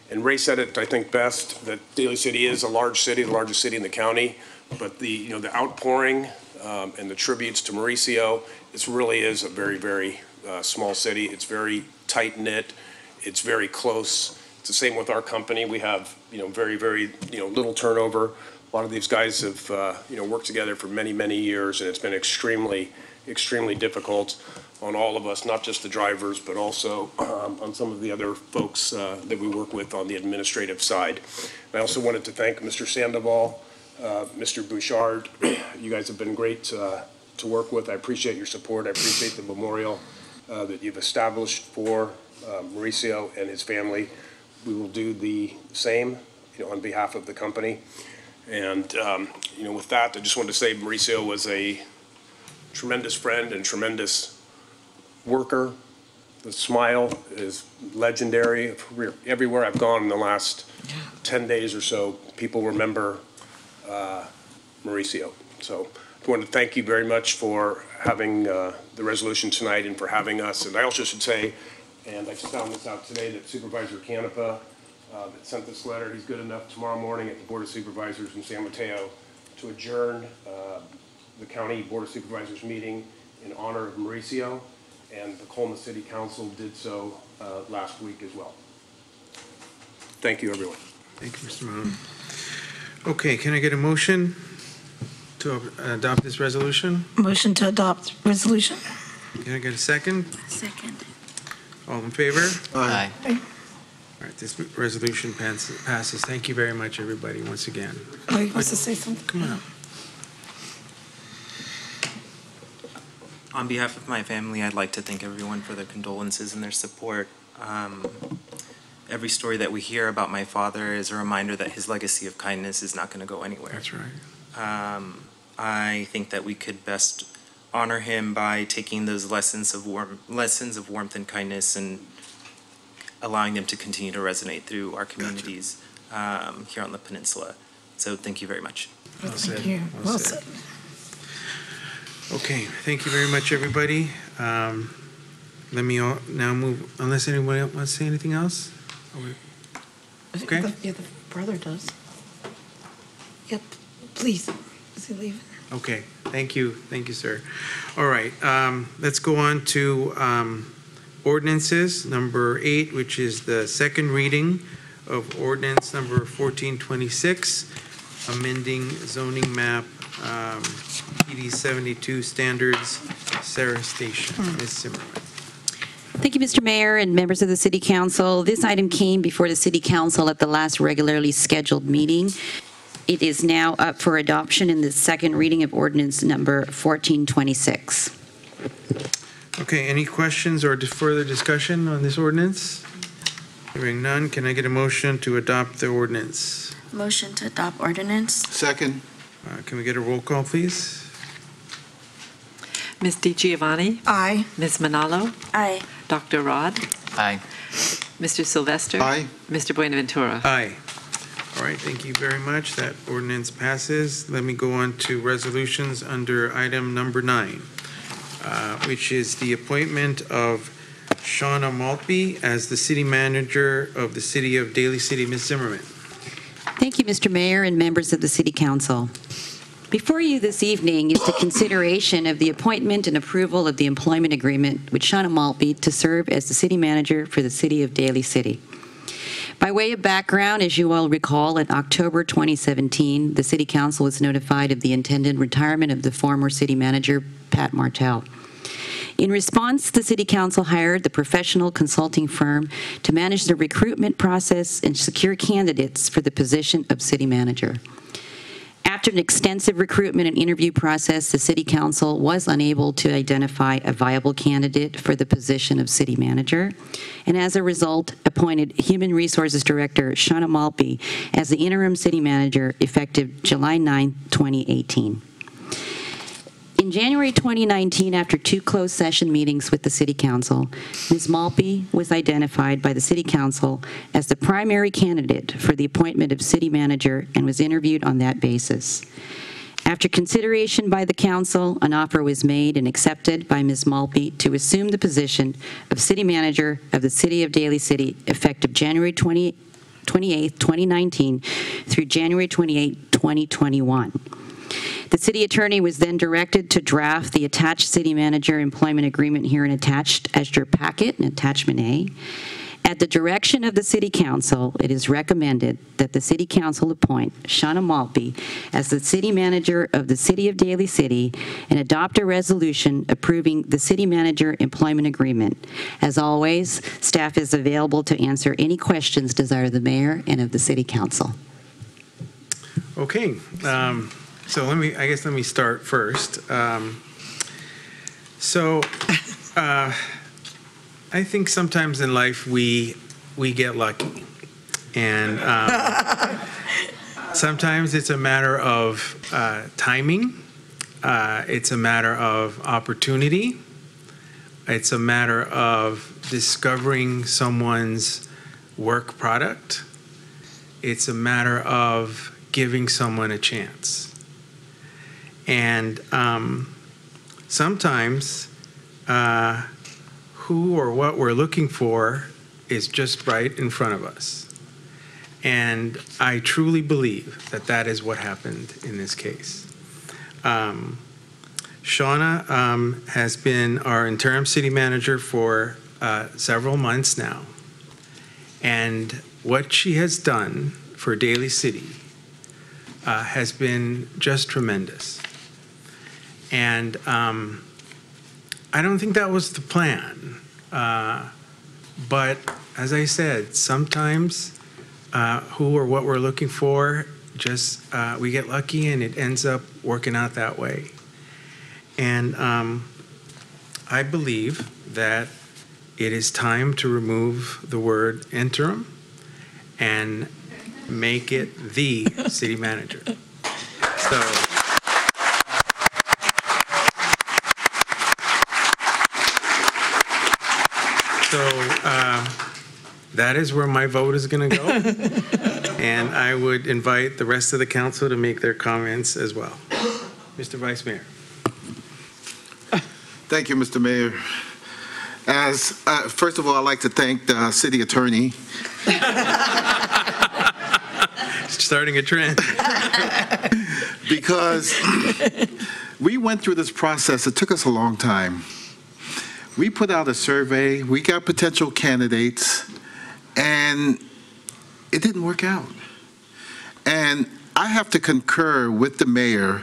And Ray said it, I think, best, that Daly City is a large city, the largest city in the county, but the outpouring and the tributes to Mauricio, this really is a very, very small city. It's very tight-knit. It's very close. It's the same with our company. We have, very, very, little turnover. A lot of these guys have, worked together for many, many years, and it's been extremely, extremely difficult on all of us, not just the drivers, but also on some of the other folks that we work with on the administrative side. I also wanted to thank Mr. Sandoval, Mr. Bouchard. You guys have been great to work with. I appreciate your support. I appreciate the memorial that you've established for Mauricio and his family. We will do the same, on behalf of the company. And, with that, I just wanted to say Mauricio was a tremendous friend and tremendous worker. The smile is legendary. Everywhere I've gone in the last 10 days or so, people remember Mauricio. So I want to thank you very much for having the resolution tonight and for having us. And I also should say, and I just found this out today, that Supervisor Canepa that sent this letter, he's good enough tomorrow morning at the Board of Supervisors in San Mateo to adjourn the County Board of Supervisors meeting in honor of Mauricio, and the Colma City Council did so last week as well. Thank you, everyone. Thank you, Mr. Mahon. Okay, can I get a motion to adopt this resolution? Motion to adopt resolution. Can I get a second? Second. All in favor? Aye. All right, this resolution passes. Thank you very much, everybody, once again. Oh, he wants to say something? Come on up. On behalf of my family, I'd like to thank everyone for their condolences and their support. Every story that we hear about my father is a reminder that his legacy of kindness is not going to go anywhere. That's right. I think that we could best honor him by taking those lessons of warmth and kindness and allowing them to continue to resonate through our communities here on the peninsula. So thank you very much. Well said. Thank you. Well said. Okay, thank you very much, everybody. Let me now move, unless anyone else wants to say anything else? Okay. Yeah, the brother does. Yep, please. Is he leaving? Okay, thank you. Thank you, sir. All right, let's go on to ordinances, number 8, which is the second reading of ordinance number 1426, amending zoning map PD 72 standards, Sarah Station. Ms. Zimmerman. Thank you, Mr. Mayor and members of the City Council. This item came before the City Council at the last regularly scheduled meeting. It is now up for adoption in the second reading of ordinance number 1426. Okay, any questions or further discussion on this ordinance? Hearing none, can I get a motion to adopt the ordinance? Motion to adopt ordinance. Second. Can we get a roll call, please? Ms. DiGiovanni? Aye. Ms. Manalo? Aye. Dr. Rod? Aye. Mr. Sylvester? Aye. Mr. Buenaventura? Aye. All right, thank you very much. That ordinance passes. Let me go on to resolutions under item number 9, which is the appointment of Shauna Maltby as the city manager of the city of Daly City. Ms. Zimmerman. Thank you, Mr. Mayor and members of the City Council. Before you this evening is the consideration of the appointment and approval of the employment agreement with Shauna Maltby to serve as the city manager for the city of Daly City. By way of background, as you all recall, in October 2017, the City Council was notified of the intended retirement of the former city manager, Pat Martell. In response, the City Council hired the professional consulting firm to manage the recruitment process and secure candidates for the position of city manager. After an extensive recruitment and interview process, the City Council was unable to identify a viable candidate for the position of city manager, and as a result, appointed Human Resources Director Shauna Maltby as the interim city manager effective July 9, 2018. In January 2019, after 2 closed session meetings with the City Council, Ms. Maltby was identified by the City Council as the primary candidate for the appointment of city manager and was interviewed on that basis. After consideration by the Council, an offer was made and accepted by Ms. Maltby to assume the position of city manager of the City of Daly City effective January 28, 2019 through January 28, 2021. The city attorney was then directed to draft the attached city manager employment agreement herein attached as your packet in attachment A. At the direction of the City Council, it is recommended that the City Council appoint Shauna Maltby as the city manager of the City of Daly City and adopt a resolution approving the city manager employment agreement. As always, staff is available to answer any questions desired of the mayor and of the City Council. Okay. So let me start first. I think sometimes in life we get lucky, and sometimes it's a matter of timing. It's a matter of opportunity. It's a matter of discovering someone's work product. It's a matter of giving someone a chance. And sometimes who or what we're looking for is just right in front of us. And I truly believe that that is what happened in this case. Shauna has been our interim city manager for several months now. And what she has done for Daly City has been just tremendous. And I don't think that was the plan. But as I said, sometimes who or what we're looking for, just we get lucky and it ends up working out that way. And I believe that it is time to remove the word interim and make it the city manager. So that is where my vote is going to go. And I would invite the rest of the council to make their comments as well. Mr. Vice Mayor. Thank you, Mr. Mayor. First of all, I'd like to thank the city attorney. Starting a trend. Because we went through this process. It took us a long time. We put out a survey. We got potential candidates, and it didn't work out. And I have to concur with the mayor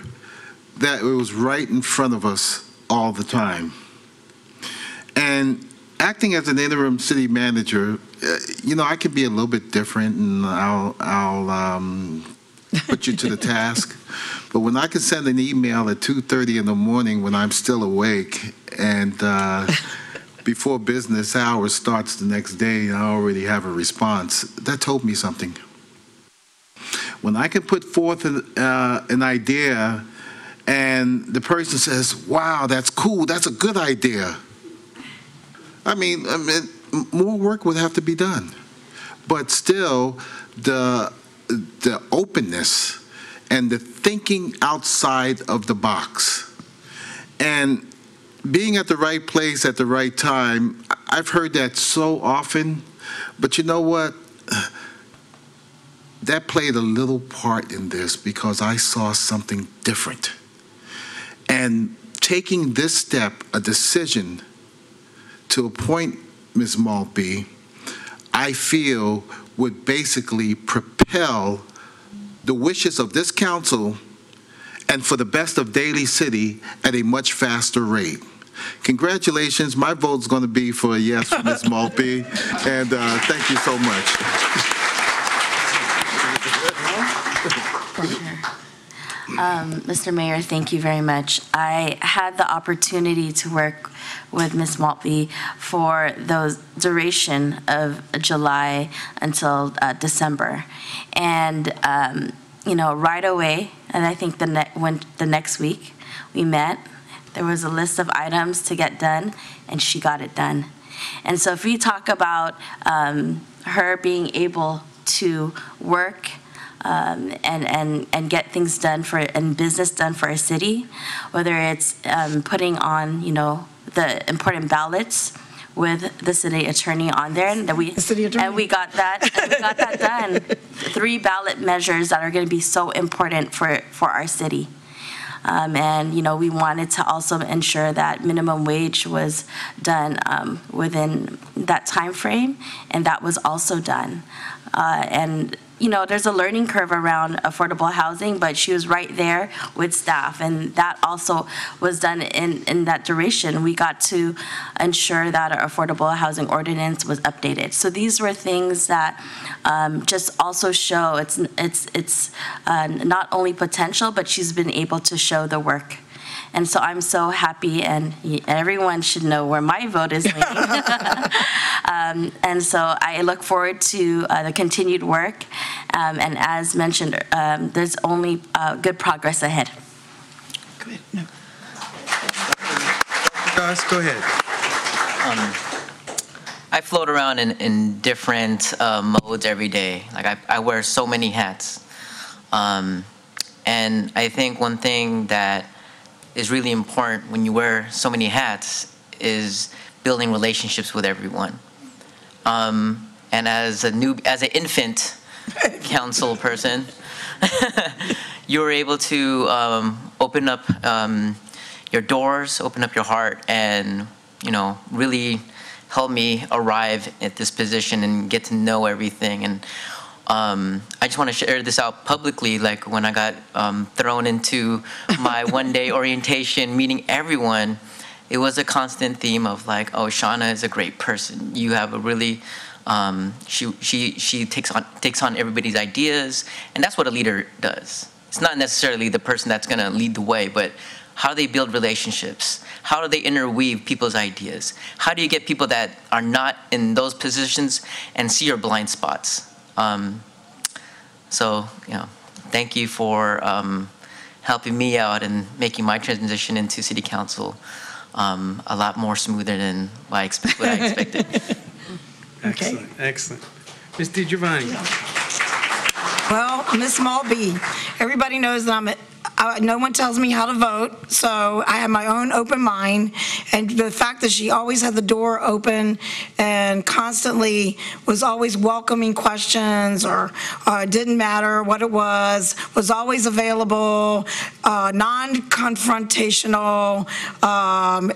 that it was right in front of us all the time. And acting as an interim city manager, I can be a little bit different, and I'll put you to the task. But when I can send an email at 2:30 in the morning when I'm still awake, and before business hours starts the next day, I already have a response, that told me something. When I can put forth an idea, and the person says, "Wow, that's cool. That's a good idea." I mean, more work would have to be done, but still, the openness and the thinking outside of the box, and being at the right place at the right time. I've heard that so often, but you know what? that played a little part in this because I saw something different. And taking this step, a decision to appoint Ms. Maltby, I feel would basically propel the wishes of this council and for the best of Daly City at a much faster rate. Congratulations. My vote's going to be for a yes for Ms. Maltby, and thank you so much. Mr. Mayor, thank you very much. I had the opportunity to work with Ms. Maltby for the duration of July until December. And, you know, right away, and I think the next week we met, there was a list of items to get done, and she got it done. And so if we talk about her being able to work and get things done and business done for a city, whether it's putting on, you know, the important ballots with the city attorney on there, and we got that done. 3 ballot measures that are going to be so important for our city. And, you know, we wanted to also ensure that minimum wage was done within that time frame, and that was also done. And, you know, there's a learning curve around affordable housing, but she was right there with staff, and that also was done in that duration. We got to ensure that our affordable housing ordinance was updated. So these were things that just also show it's not only potential, but she's been able to show the work. And so I'm so happy, and everyone should know where my vote is leaning. And so I look forward to the continued work. And as mentioned, there's only good progress ahead. Go ahead. No. Gus, go ahead. I float around in different modes every day. Like I wear so many hats. And I think one thing that is really important when you wear so many hats is building relationships with everyone. And as an infant council person, you were able to open up your doors, open up your heart, and, you know, really help me arrive at this position and get to know everything. And I just want to share this out publicly. Like when I got thrown into my one-day orientation, meeting everyone, it was a constant theme of like, oh, Shauna is a great person. You have a really, she takes on everybody's ideas, and that's what a leader does. It's not necessarily the person that's going to lead the way, but how do they build relationships? How do they interweave people's ideas? How do you get people that are not in those positions and see your blind spots? So, you know, thank you for helping me out and making my transition into city council a lot more smoother than what I expected. Excellent, excellent. Ms. DiGiovanni. Well, Ms. Maltby, everybody knows that no one tells me how to vote, so I have my own open mind. And the fact that she always had the door open and constantly was always welcoming questions, or didn't matter what it was always available, non-confrontational.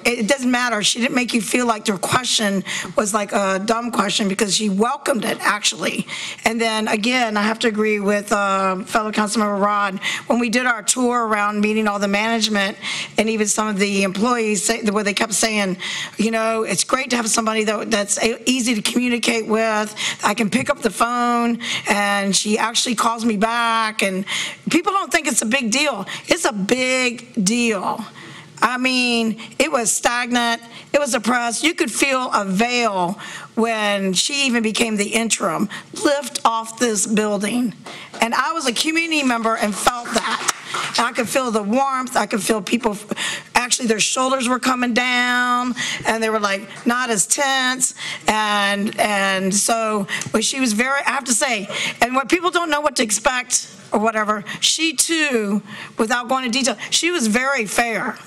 It doesn't matter. She didn't make you feel like their question was like a dumb question, because she welcomed it, actually. And then, again, I have to agree with fellow Councilmember Rod. When we did our tour around meeting all the management and even some of the employees, where they kept saying, you know, it's great to have somebody that's easy to communicate with. I can pick up the phone and she actually calls me back, and people don't think it's a big deal. It's a big deal. I mean, it was stagnant, it was oppressed. You could feel a veil when she even became the interim lift off this building. And I was a community member and felt that. And I could feel the warmth. I could feel people, actually their shoulders were coming down and they were like not as tense. And so but she was very, I have to say, and when people don't know what to expect or whatever, she too, without going into detail, she was very fair.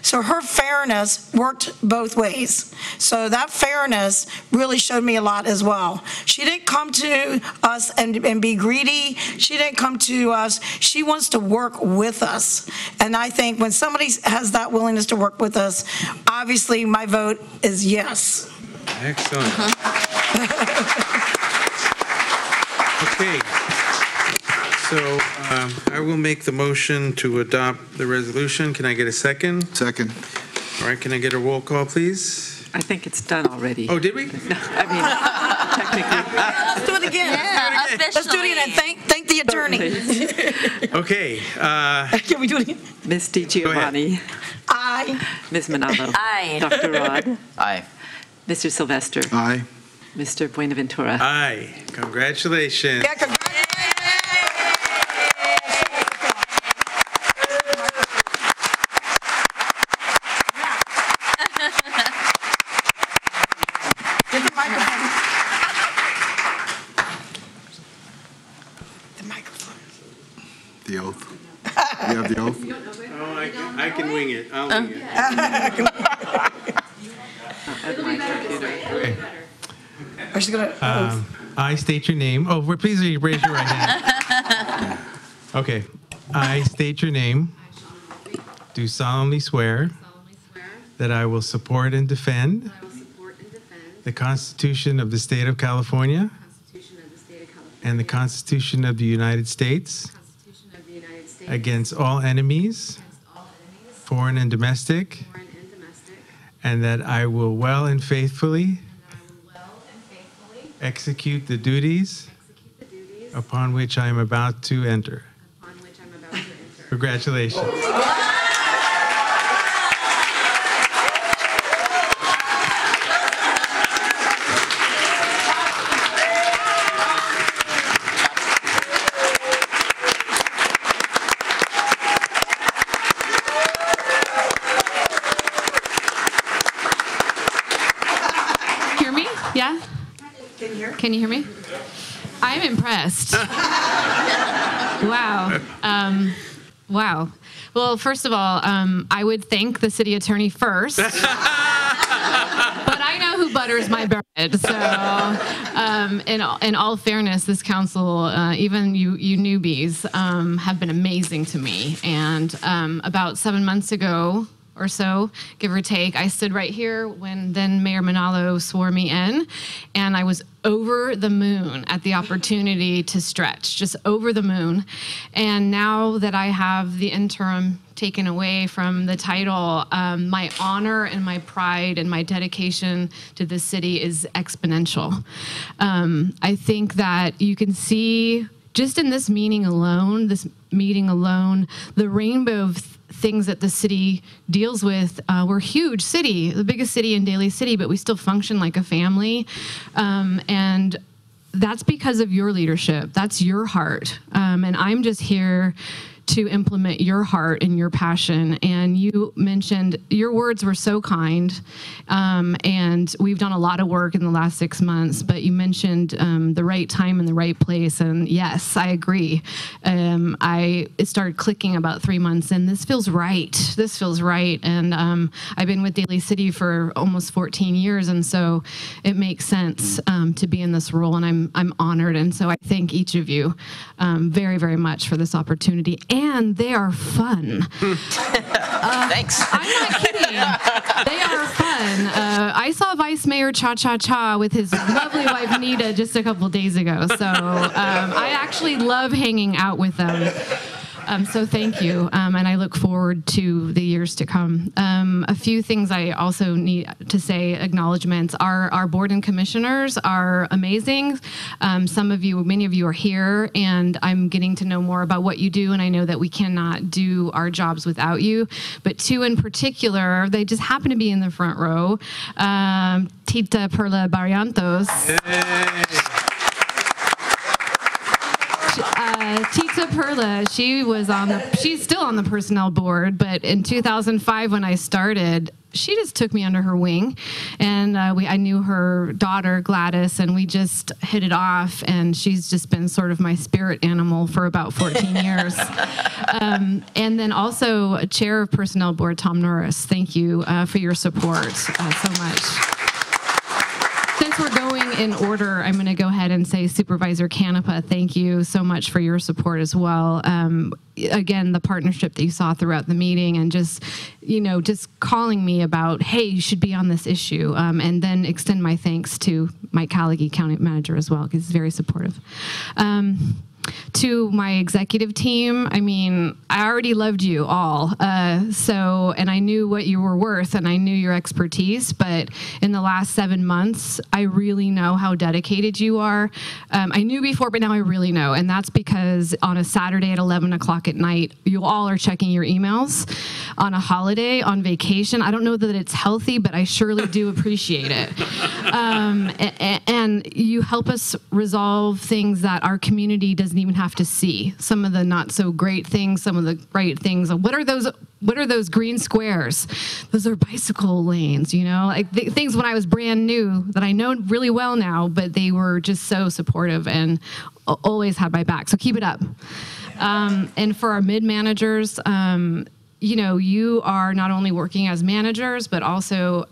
So her fairness worked both ways. So that fairness really showed me a lot as well. She didn't come to us and be greedy. She didn't come to us. She wants to work with us. And I think when somebody has that willingness to work with us, obviously my vote is yes. Excellent. Okay. So I will make the motion to adopt the resolution. Can I get a second? Second. All right, can I get a roll call, please? I think it's done already. Oh, did we? No, I mean, technically. Let's do it again. Yeah, Let's do it again. Thank the attorney. Okay. Can we do it again? Ms. DiGiovanni. Aye. Ms. Manalo. Aye. Dr. Rod. Aye. Mr. Sylvester. Aye. Mr. Buenaventura. Aye. Congratulations. Yeah, congratulations. Get the microphone. The microphone. The oath. You have the oath? Oh, I can wing it. I'll wing it. Okay. Are you gonna? I state your name. Oh, please raise your right hand. Okay. I state your name. Do solemnly swear that I will support and defend the Constitution of the State of California and the Constitution of the United States against all enemies, foreign and domestic, and that I will well and faithfully execute the duties upon which I am about to enter. Congratulations. Hear me? Yeah? Can you hear me? I'm impressed. Wow. Wow. Well, first of all, I would thank the city attorney first. But I know who butters my bread. So, in all fairness, this council, even you newbies, have been amazing to me. And about 7 months ago, or so, give or take, I stood right here when then Mayor Manalo swore me in, and I was over the moon at the opportunity to stretch, just over the moon. And now that I have the interim taken away from the title, my honor and my pride and my dedication to this city is exponential. I think that you can see just in this meeting alone, the rainbow of things that the city deals with. We're a huge city, the biggest city in Daly City, but we still function like a family. And that's because of your leadership. That's your heart. And I'm just here to implement your heart and your passion. And you mentioned, your words were so kind, and we've done a lot of work in the last 6 months, but you mentioned the right time and the right place, and yes, I agree. It started clicking about 3 months, and this feels right. This feels right, and I've been with Daly City for almost 14 years, and so it makes sense to be in this role, and I'm honored, and so I thank each of you very, very much for this opportunity. And they are fun. Thanks. I'm not kidding. They are fun. I saw Vice Mayor Cha Cha Cha with his lovely wife Nita just a couple days ago. So I actually love hanging out with them. So thank you, and I look forward to the years to come. A few things I also need to say, acknowledgements. Our board and commissioners are amazing. Many of you are here, and I'm getting to know more about what you do, and I know that we cannot do our jobs without you. But two in particular, they just happen to be in the front row. Tita Perla Barrientos. Tita Perla, she's still on the personnel board, but in 2005 when I started, she just took me under her wing, and I knew her daughter Gladys, and we just hit it off, and she's just been sort of my spirit animal for about 14 years. And then also Chair of Personnel Board Tom Norris, thank you for your support so much. Since we're going in order, I'm going to go ahead and say Supervisor Canepa, thank you so much for your support as well. Again, the partnership that you saw throughout the meeting, and just, just calling me about, hey, you should be on this issue, and then extend my thanks to Mike Callaghy, County Manager, as well, because he's very supportive. To my executive team, I already loved you all. And I knew what you were worth, and I knew your expertise, but in the last 7 months, I really know how dedicated you are. I knew before, but now I really know. And that's because on a Saturday at 11 o'clock at night, you all are checking your emails on a holiday, on vacation. I don't know that it's healthy, but I surely do appreciate it. And you help us resolve things that our community doesn't even have to see. Some of the not so great things, some of the great things. What are those green squares? Those are bicycle lanes, like things when I was brand new that I know really well now, but they were just so supportive and always had my back. So keep it up. And for our mid-managers, you are not only working as managers, but also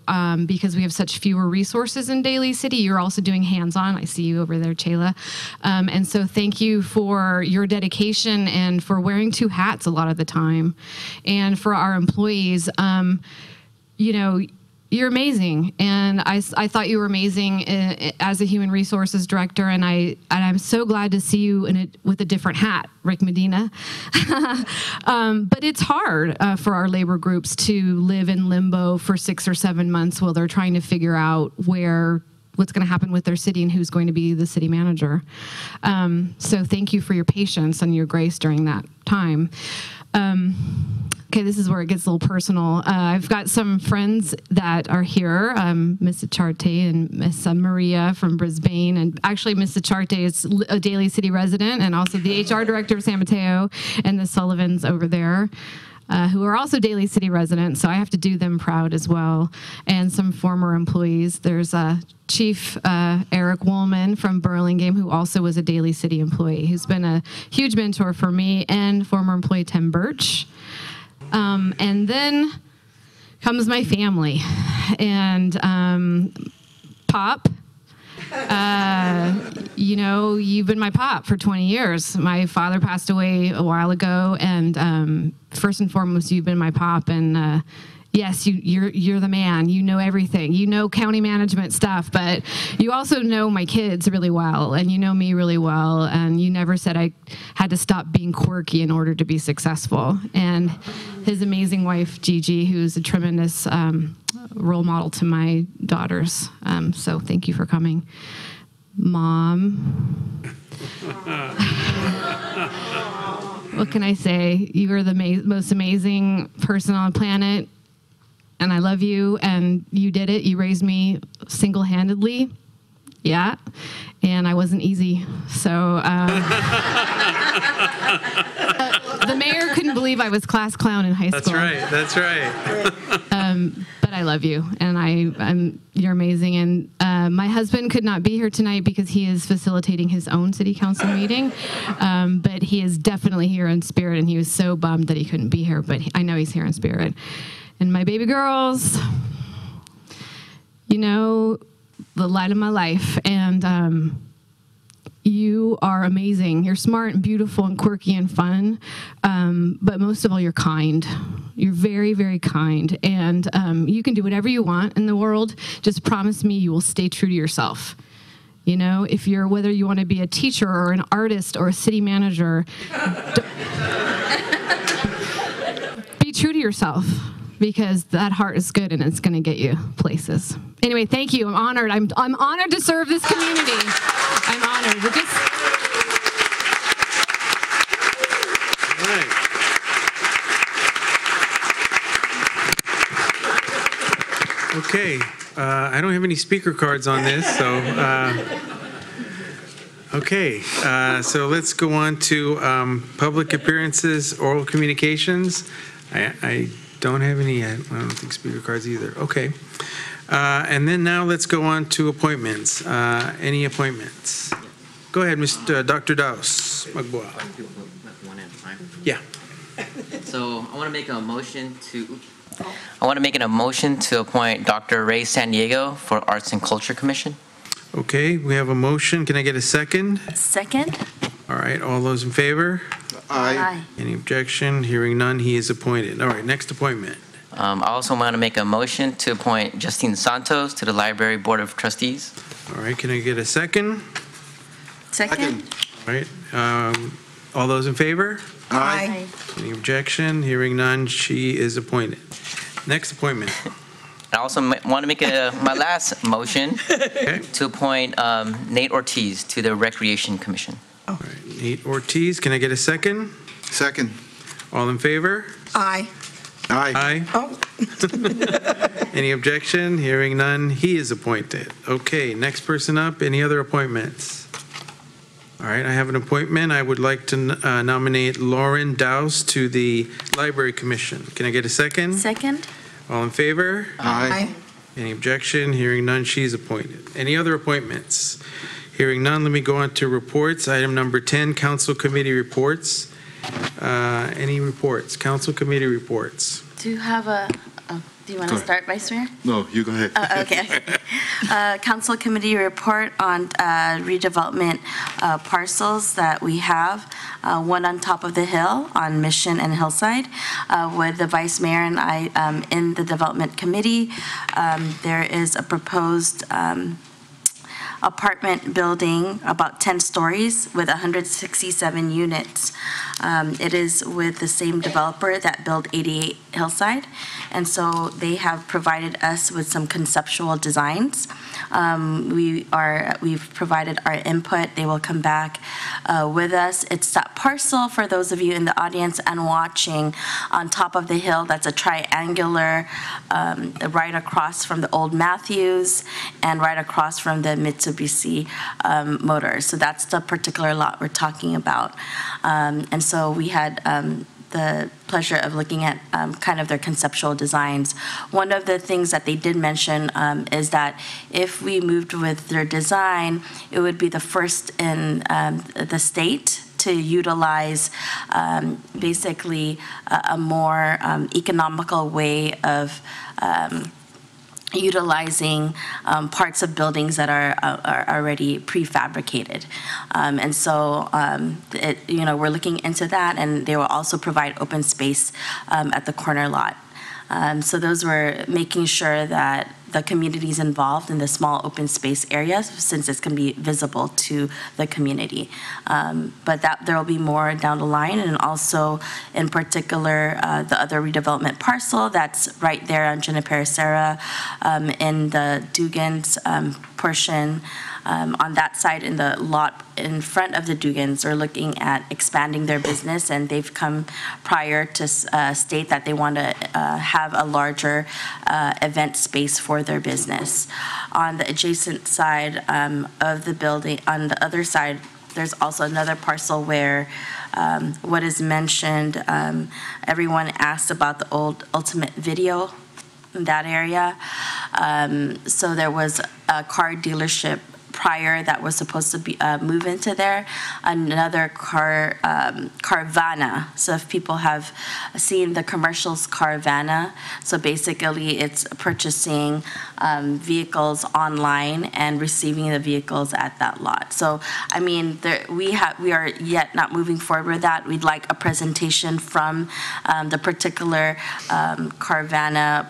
because we have such fewer resources in Daly City, you're also doing hands-on. I see you over there, Chayla. And so thank you for your dedication and for wearing two hats a lot of the time. And for our employees, you're amazing, and I thought you were amazing as a human resources director, and I'm so glad to see you with a different hat, Rick Medina. But it's hard for our labor groups to live in limbo for 6 or 7 months while they're trying to figure out what's going to happen with their city and who's going to be the city manager. So thank you for your patience and your grace during that time. Okay, this is where it gets a little personal. I've got some friends that are here, Miss Acharte and Miss Maria from Brisbane. And actually, Miss Acharte is a Daly City resident and also the HR director of San Mateo, and the Sullivans over there, who are also Daly City residents. So I have to do them proud as well. And some former employees. There's Chief Eric Woolman from Burlingame, who also was a Daly City employee, who's been a huge mentor for me, and former employee Tim Birch. And then comes my family, and Pop, you've been my pop for 20 years. My father passed away a while ago, and first and foremost, you've been my pop, and yes, you're the man. You know everything. You know county management stuff, but you also know my kids really well, and you know me really well, and you never said I had to stop being quirky in order to be successful. And his amazing wife, Gigi, who's a tremendous role model to my daughters. So thank you for coming. Mom. What can I say? You are the most amazing person on the planet. And I love you, and you did it. You raised me single-handedly. Yeah. And I wasn't easy. So the mayor couldn't believe I was class clown in high school. That's right. But I love you, and you're amazing. And my husband could not be here tonight because he is facilitating his own city council meeting. But he is definitely here in spirit, and he was so bummed that he couldn't be here. But I know he's here in spirit. And my baby girls, the light of my life. And you are amazing. You're smart and beautiful and quirky and fun. But most of all, you're kind. You're very, very kind. And you can do whatever you want in the world. Just promise me you will stay true to yourself. Whether you want to be a teacher or an artist or a city manager, be true to yourself. Because that heart is good, and it's going to get you places. Anyway, thank you. I'm honored. I'm honored to serve this community. I'm honored. Okay. I don't have any speaker cards on this, so okay. So let's go on to public appearances, oral communications. I Don't have any yet. I don't think speaker cards either. Okay. And then now let's go on to appointments. Any appointments? Go ahead, Mr. Dr. Daus Magboa. One at a time. Yeah. So I want to make a motion to appoint Dr. Ray San Diego for Arts and Culture Commission. Okay, we have a motion. Can I get a second? Second? All right, all those in favor? Aye. Any objection? Hearing none, he is appointed. All right, next appointment. I also want to make a motion to appoint Justine Santos to the Library Board of Trustees. All right, can I get a second? Second? All right, all those in favor? Aye. Any objection? Hearing none, she is appointed. Next appointment. I also want to make my last motion to appoint Nate Ortiz to the Recreation Commission. All right, Nate Ortiz, can I get a second? Second. All in favor? Aye. Aye. Oh, Any objection? Hearing none, he is appointed. Okay, next person up, any other appointments? All right, I have an appointment. I would like to nominate Lauren Daus to the Library Commission. Can I get a second? Second? All in favor? Aye. Any objection? Hearing none, she's appointed. Any other appointments? Hearing none, let me go on to reports. Item number 10, Council Committee reports. Any reports? Council Committee reports. Do you have do you want to start, Vice Mayor? No, you go ahead. Okay. Council Committee report on redevelopment parcels that we have. One on top of the hill on Mission and Hillside with the Vice Mayor and I in the Development Committee. There is a proposed apartment building, about 10 stories with 167 units. It is with the same developer that built 88 Hillside, and so they have provided us with some conceptual designs. We've provided our input. They will come back with us. It's that parcel, for those of you in the audience and watching, on top of the hill. That's a triangular right across from the old Matthews and right across from the Mitsubishi Motors. So that's the particular lot we're talking about. And so we had the pleasure of looking at kind of their conceptual designs. One of the things that they did mention is that if we moved with their design, it would be the first in the state to utilize basically a more economical way of utilizing parts of buildings that are already prefabricated. And so, we're looking into that, and they will also provide open space at the corner lot. So those were making sure that the community's involved in the small open space areas, since it's going to be visible to the community. But that there will be more down the line, and also in particular the other redevelopment parcel that's right there on Junipero Serra in the Dugans portion. On that side, in the lot in front of the Dugans, are looking at expanding their business, and they've come prior to state that they want to have a larger event space for their business. On the adjacent side of the building, on the other side, there's also another parcel where what is mentioned, everyone asked about the old Ultimate Video in that area. So there was a car dealership prior that was supposed to be move into there, another Carvana. So if people have seen the commercials, Carvana, so basically it's purchasing vehicles online and receiving the vehicles at that lot. So I mean, we are yet not moving forward with that. We'd like a presentation from the particular Carvana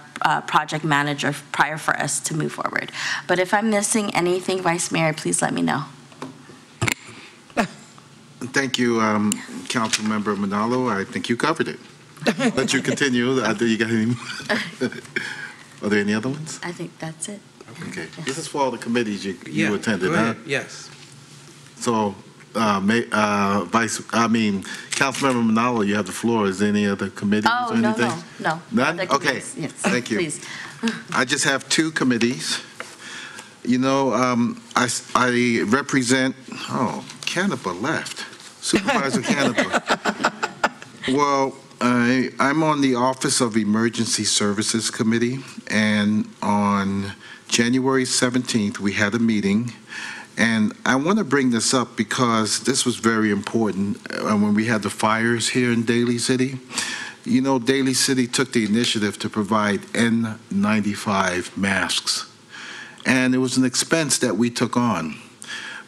project manager prior for us to move forward. But if I'm missing anything, Vice Mayor, please let me know. Thank you, Councilmember Manalo. I think you covered it. Let you continue. You got any? Are there any other ones? I think that's it. Okay. This is for all the committees you attended, go huh? ahead. Yes. So, Councilmember Manalo, you have the floor. Is there any other committees or anything? No. None? Other Okay. committees. Yes. Thank you. Please. I just have two committees. You know, I represent, Canepa left. Supervisor Canepa. Well, I'm on the Office of Emergency Services Committee, and on January 17th, we had a meeting, and I want to bring this up because this was very important when we had the fires here in Daly City. You know, Daly City took the initiative to provide N95 masks, and it was an expense that we took on.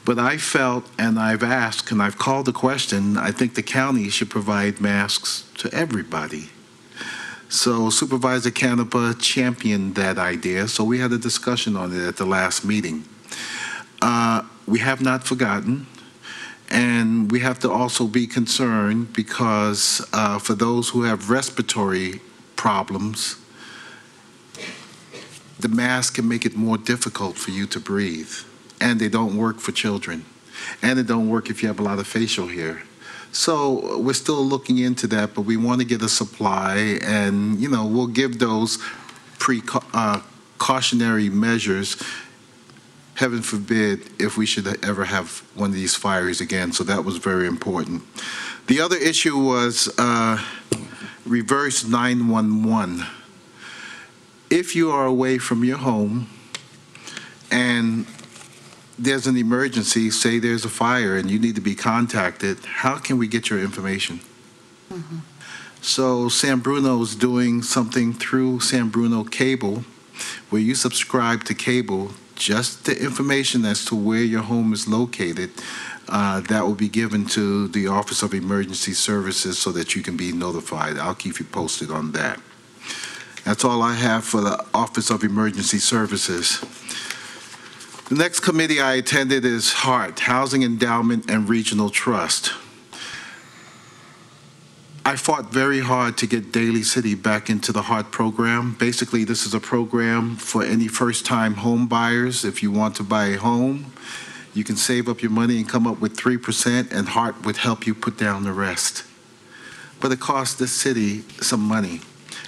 But I felt, and I've asked, and I've called the question, I think the county should provide masks to everybody. So Supervisor Canepa championed that idea, so we had a discussion on it at the last meeting. We have not forgotten, and we have to also be concerned because for those who have respiratory problems, the mask can make it more difficult for you to breathe. And they don't work for children. And they don't work if you have a lot of facial hair. So we're still looking into that, but we want to get a supply, and, you know, we'll give those precautionary measures, heaven forbid, if we should ever have one of these fires again. So that was very important. The other issue was reverse 911. If you are away from your home and there's an emergency, say there's a fire and you need to be contacted, how can we get your information? Mm-hmm. So San Bruno is doing something through San Bruno Cable, where you subscribe to cable, just the information as to where your home is located, that will be given to the Office of Emergency Services so that you can be notified. I'll keep you posted on that. That's all I have for the Office of Emergency Services. The next committee I attended is HEART, Housing Endowment and Regional Trust. I fought very hard to get Daly City back into the HEART program. Basically, this is a program for any first-time home buyers. If you want to buy a home, you can save up your money and come up with 3%, and HEART would help you put down the rest. But it costs the city some money.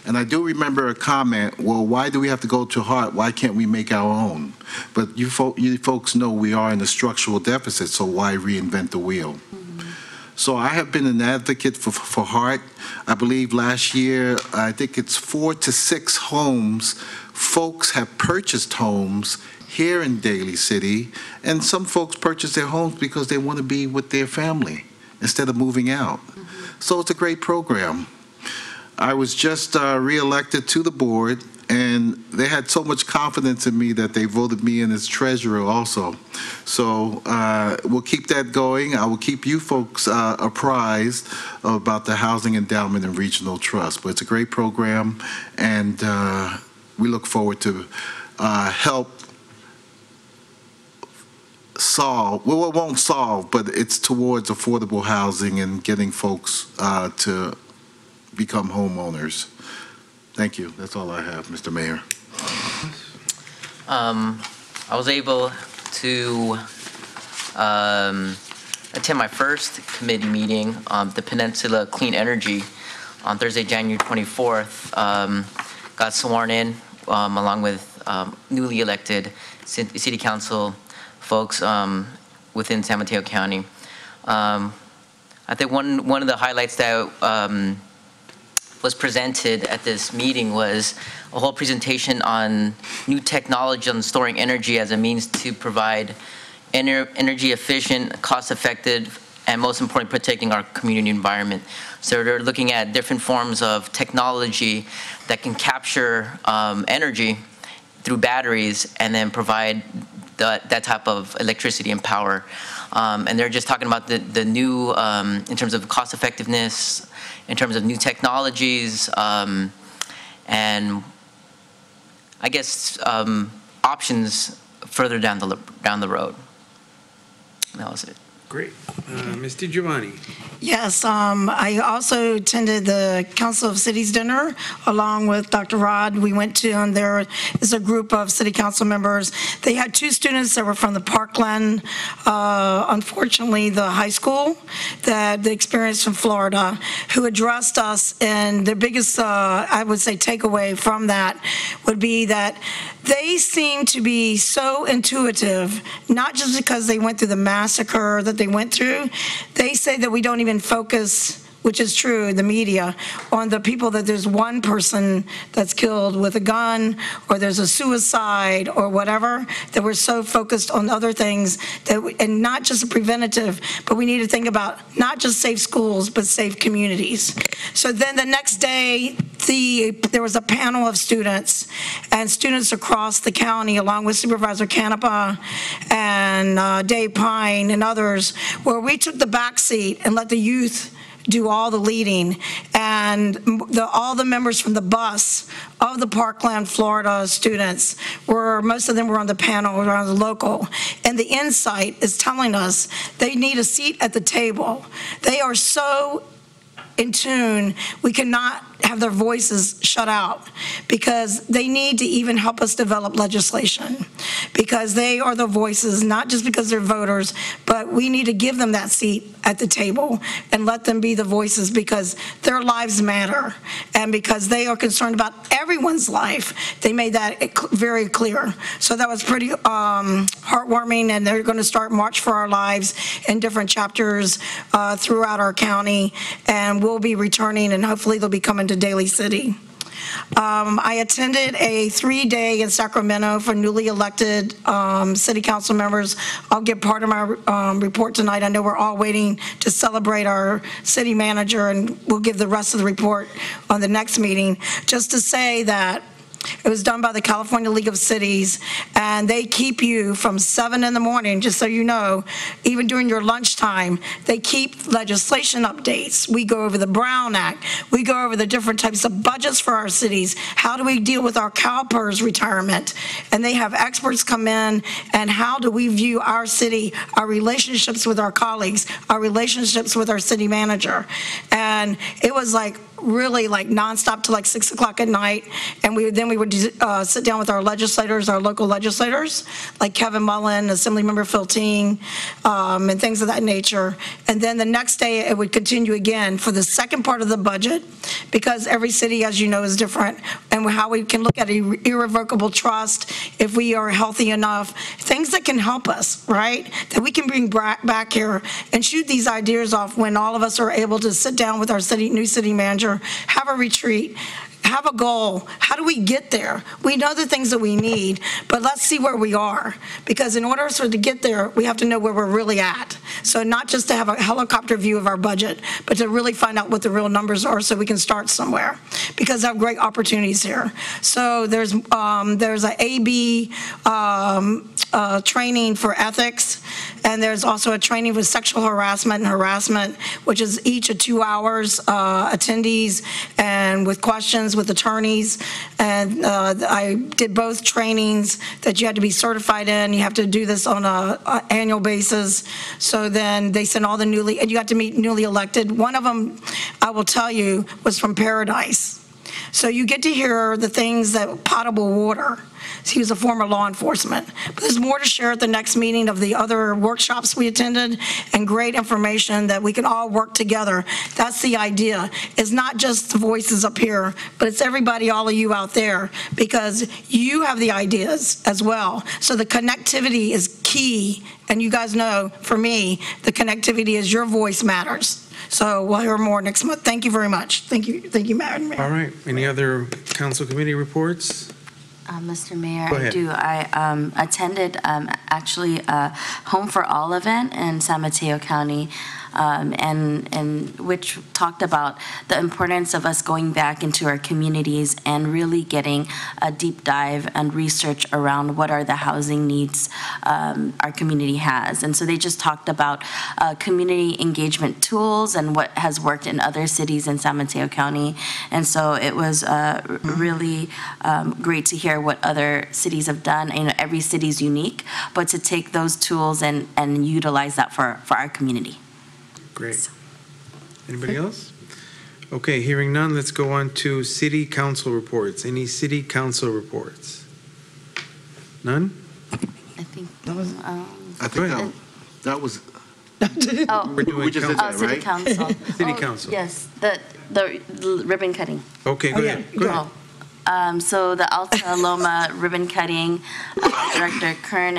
And I do remember a comment, well, why do we have to go to HEART? Why can't we make our own? But you folks know we are in a structural deficit, so why reinvent the wheel? Mm-hmm. So I have been an advocate for HEART. I believe last year, I think it's 4 to 6 homes. Folks have purchased homes here in Daly City, and some folks purchase their homes because they want to be with their family instead of moving out. Mm-hmm. So it's a great program. I was just reelected to the board, and they had so much confidence in me that they voted me in as treasurer also. So we'll keep that going. I will keep you folks apprised about the Housing Endowment and Regional Trust. But it's a great program, and we look forward to help solve, well, it won't solve, but it's towards affordable housing and getting folks to become homeowners. Thank you. That's all I have, Mr. Mayor. I was able to attend my first committee meeting, the Peninsula Clean Energy, on Thursday, January 24th. Got sworn in along with newly elected city council folks within San Mateo County. I think one of the highlights that was presented at this meeting was a whole presentation on new technology on storing energy as a means to provide energy efficient, cost effective, and most importantly, protecting our community environment. So they're looking at different forms of technology that can capture energy through batteries and then provide that type of electricity and power. And they're just talking about the new, in terms of cost effectiveness, in terms of new technologies, and I guess options further down the road. That was it. Great. Ms. DiGiovanni. Yes, I also attended the Council of Cities dinner along with Dr. Rod. We went to, and there is a group of city council members. They had 2 students that were from the Parkland, unfortunately, the high school, that they experienced from Florida, who addressed us. And the biggest, I would say, takeaway from that would be that they seem to be so intuitive, not just because they went through the massacre that they went through. They say that we don't even focus which is true, the media, on the people that there's one person that's killed with a gun, or there's a suicide, or whatever, that we're so focused on other things, and not just preventative, but we need to think about not just safe schools, but safe communities. So then the next day, there was a panel of students, and students across the county, along with Supervisor Canepa and Dave Pine and others, where we took the back seat and let the youth do all the leading, and all the members from the bus of the Parkland, Florida students most of them were on the panel, around the local, and the insight is telling us they need a seat at the table. They are so in tune, we cannot have their voices shut out, because they need to even help us develop legislation, because they are the voices, not just because they're voters, but we need to give them that seat at the table and let them be the voices, because their lives matter, and because they are concerned about everyone's life. They made that very clear. So that was pretty heartwarming, and they're going to start March for Our Lives in different chapters throughout our county, and we'll be returning, and hopefully they'll be coming to Daly City. I attended a 3-day in Sacramento for newly elected city council members. I'll give part of my report tonight. I know we're all waiting to celebrate our city manager, and we'll give the rest of the report on the next meeting. Just to say that it was done by the California League of Cities, and they keep you from 7 in the morning, just so you know, even during your lunchtime. They keep legislation updates. We go over the Brown Act. We go over the different types of budgets for our cities. How do we deal with our CalPERS retirement? And they have experts come in, and how do we view our city, our relationships with our colleagues, our relationships with our city manager. And it was like really like nonstop till like 6 o'clock at night, and we would sit down with our legislators, our local legislators, like Kevin Mullen, Assemblymember Phil Ting, and things of that nature. And then the next day it would continue again for the second part of the budget, because every city, as you know, is different, and how we can look at irrevocable trust, if we are healthy enough, things that can help us, right, that we can bring back here and shoot these ideas off when all of us are able to sit down with our new city manager, have a retreat, have a goal. How do we get there? We know the things that we need, but let's see where we are, because in order to get there, we have to know where we're really at. So not just to have a helicopter view of our budget, but to really find out what the real numbers are, so we can start somewhere, because I have great opportunities here. So there's a AB training for ethics, and there's also a training for sexual harassment and harassment, which is each of 2 hours, attendees, and with questions with attorneys. And I did both trainings that you had to be certified in. You have to do this on an annual basis. So then they sent all the and you got to meet newly elected. One of them, I will tell you, was from Paradise. So you get to hear the things that potable water. He was a former law enforcement. But there's more to share at the next meeting of the other workshops we attended, and great information that we can all work together. That's the idea. It's not just the voices up here, but it's everybody, all of you out there, because you have the ideas as well. So the connectivity is key. And you guys know, for me, the connectivity is your voice matters. So we'll hear more next month. Thank you very much. Thank you, Madam Mayor. All right. Any other council committee reports? Mr. Mayor, Go ahead. I do. I attended actually a Home for All event in San Mateo County, and which talked about the importance of us going back into our communities and really getting a deep dive and research around what are the housing needs our community has. And so they just talked about community engagement tools and what has worked in other cities in San Mateo County. And so it was really great to hear what other cities have done. You know, every city is unique, but to take those tools and utilize that for our community. Great. Anybody else? Okay, hearing none, let's go on to city council reports. Any city council reports? None? I think that was. Oh, We're doing we just did that, City right? Council. City council. Yes, the ribbon cutting. Okay, go ahead. Go ahead. So the Alta Loma ribbon cutting, Director Kern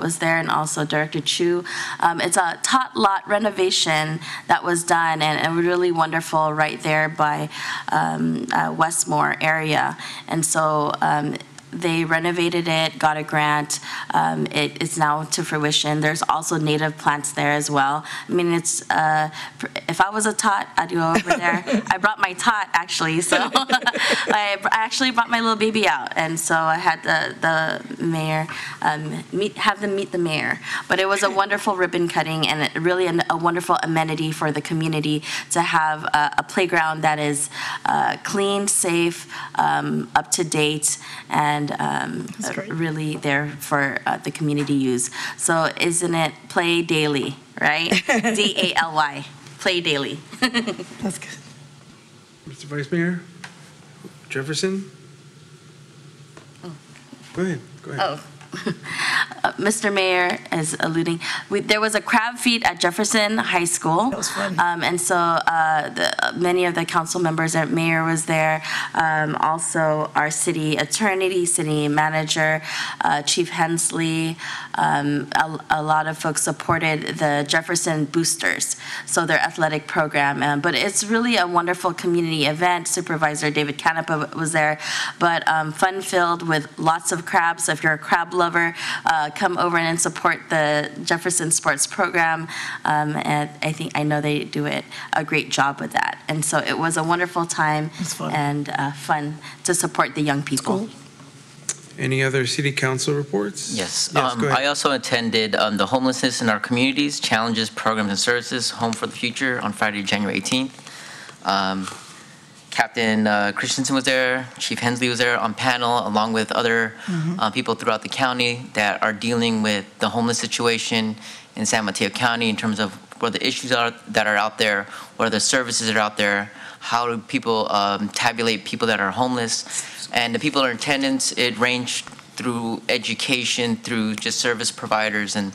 was there, and also Director Chu. It's a tot lot renovation that was done, and really wonderful right there by Westmore area. And so they renovated it, got a grant. It's now to fruition. There's also native plants there as well. I mean, it's if I was a tot, I'd go over there. I brought my tot actually, so I actually brought my little baby out, and so I had the mayor have them meet the mayor. But it was a wonderful ribbon cutting, and really a wonderful amenity for the community to have a playground that is clean, safe, up to date, and really there for the community use. So isn't it Play Daly, right? D-A-L-Y, Play Daly. That's good. Mr. Vice Mayor Jefferson? Go ahead. Oh. Mr. Mayor is alluding. There was a crab feed at Jefferson High School. That was fun. And so many of the council members, our mayor was there. Also, our city attorney, city manager, Chief Hensley. A lot of folks supported the Jefferson Boosters, so their athletic program. But it's really a wonderful community event. Supervisor David Canepa was there, but fun-filled with lots of crabs. So if you're a crab lover, come over and support the Jefferson Sports Program. And I know they do a great job with that. And so it was a wonderful time and fun to support the young people. Cool. Any other city council reports? Yes. Go ahead. I also attended the Homelessness in Our Communities, Challenges, Programs, and Services, Home for the Future on Friday, January 18th. Captain Christensen was there, Chief Hensley was there on panel, along with other people throughout the county that are dealing with the homeless situation in San Mateo County in terms of what the issues are that are out there, what are the services that are out there, how do people tabulate people that are homeless. And the people in attendance, it ranged through education, through just service providers, and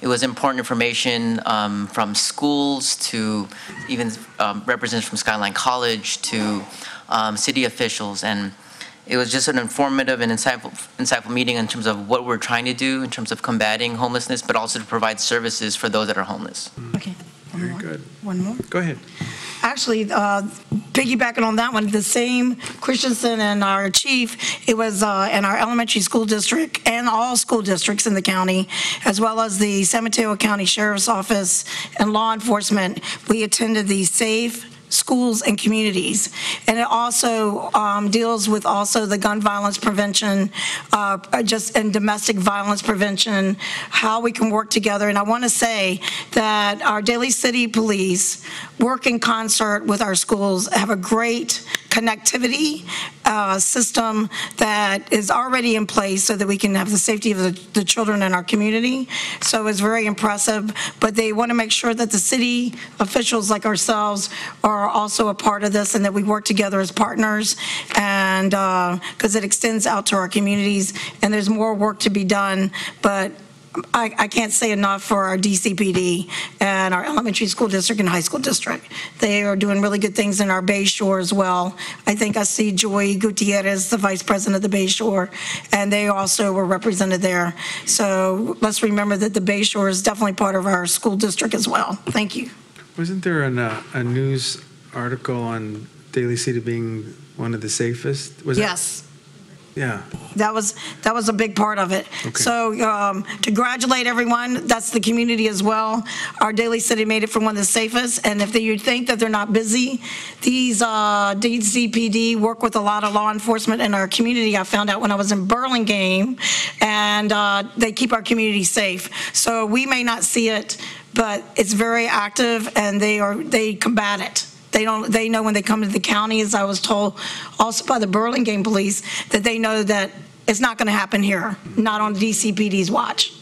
it was important information from schools to even representatives from Skyline College to city officials. And it was just an informative and insightful meeting in terms of what we're trying to do in terms of combating homelessness, but also to provide services for those that are homeless. Okay. Very good. One more? Go ahead. Actually, piggybacking on that one, the same Christensen and our chief, it was in our elementary school district and all school districts in the county, as well as the San Mateo County Sheriff's Office and law enforcement. We attended the Safe Schools and Communities. And it also deals with also the gun violence prevention, and domestic violence prevention, how we can work together. And I want to say that our Daly City Police work in concert with our schools, have a great connectivity system that is already in place so that we can have the safety of the children in our community. So it's very impressive, but they want to make sure that the city officials like ourselves are also a part of this and that we work together as partners, and because it extends out to our communities and there's more work to be done. But I can't say enough for our DCPD and our elementary school district and high school district. They are doing really good things in our Bay Shore as well. I think I see Joy Gutierrez, the vice president of the Bay Shore, and they also were represented there. So let's remember that the Bay Shore is definitely part of our school district as well. Thank you. Wasn't there a news article on Daly City being one of the safest? Was yes. Yeah. That was a big part of it. Okay. So to congratulate everyone, that's the community as well. Our Daly City made it from one of the safest, and if you think that they're not busy, these DCPD work with a lot of law enforcement in our community. I found out when I was in Burlingame, and they keep our community safe. So we may not see it, but it's very active, and they combat it. They know when they come to the county, as I was told also by the Burlingame police, that they know that it's not going to happen here, not on DCPD's watch.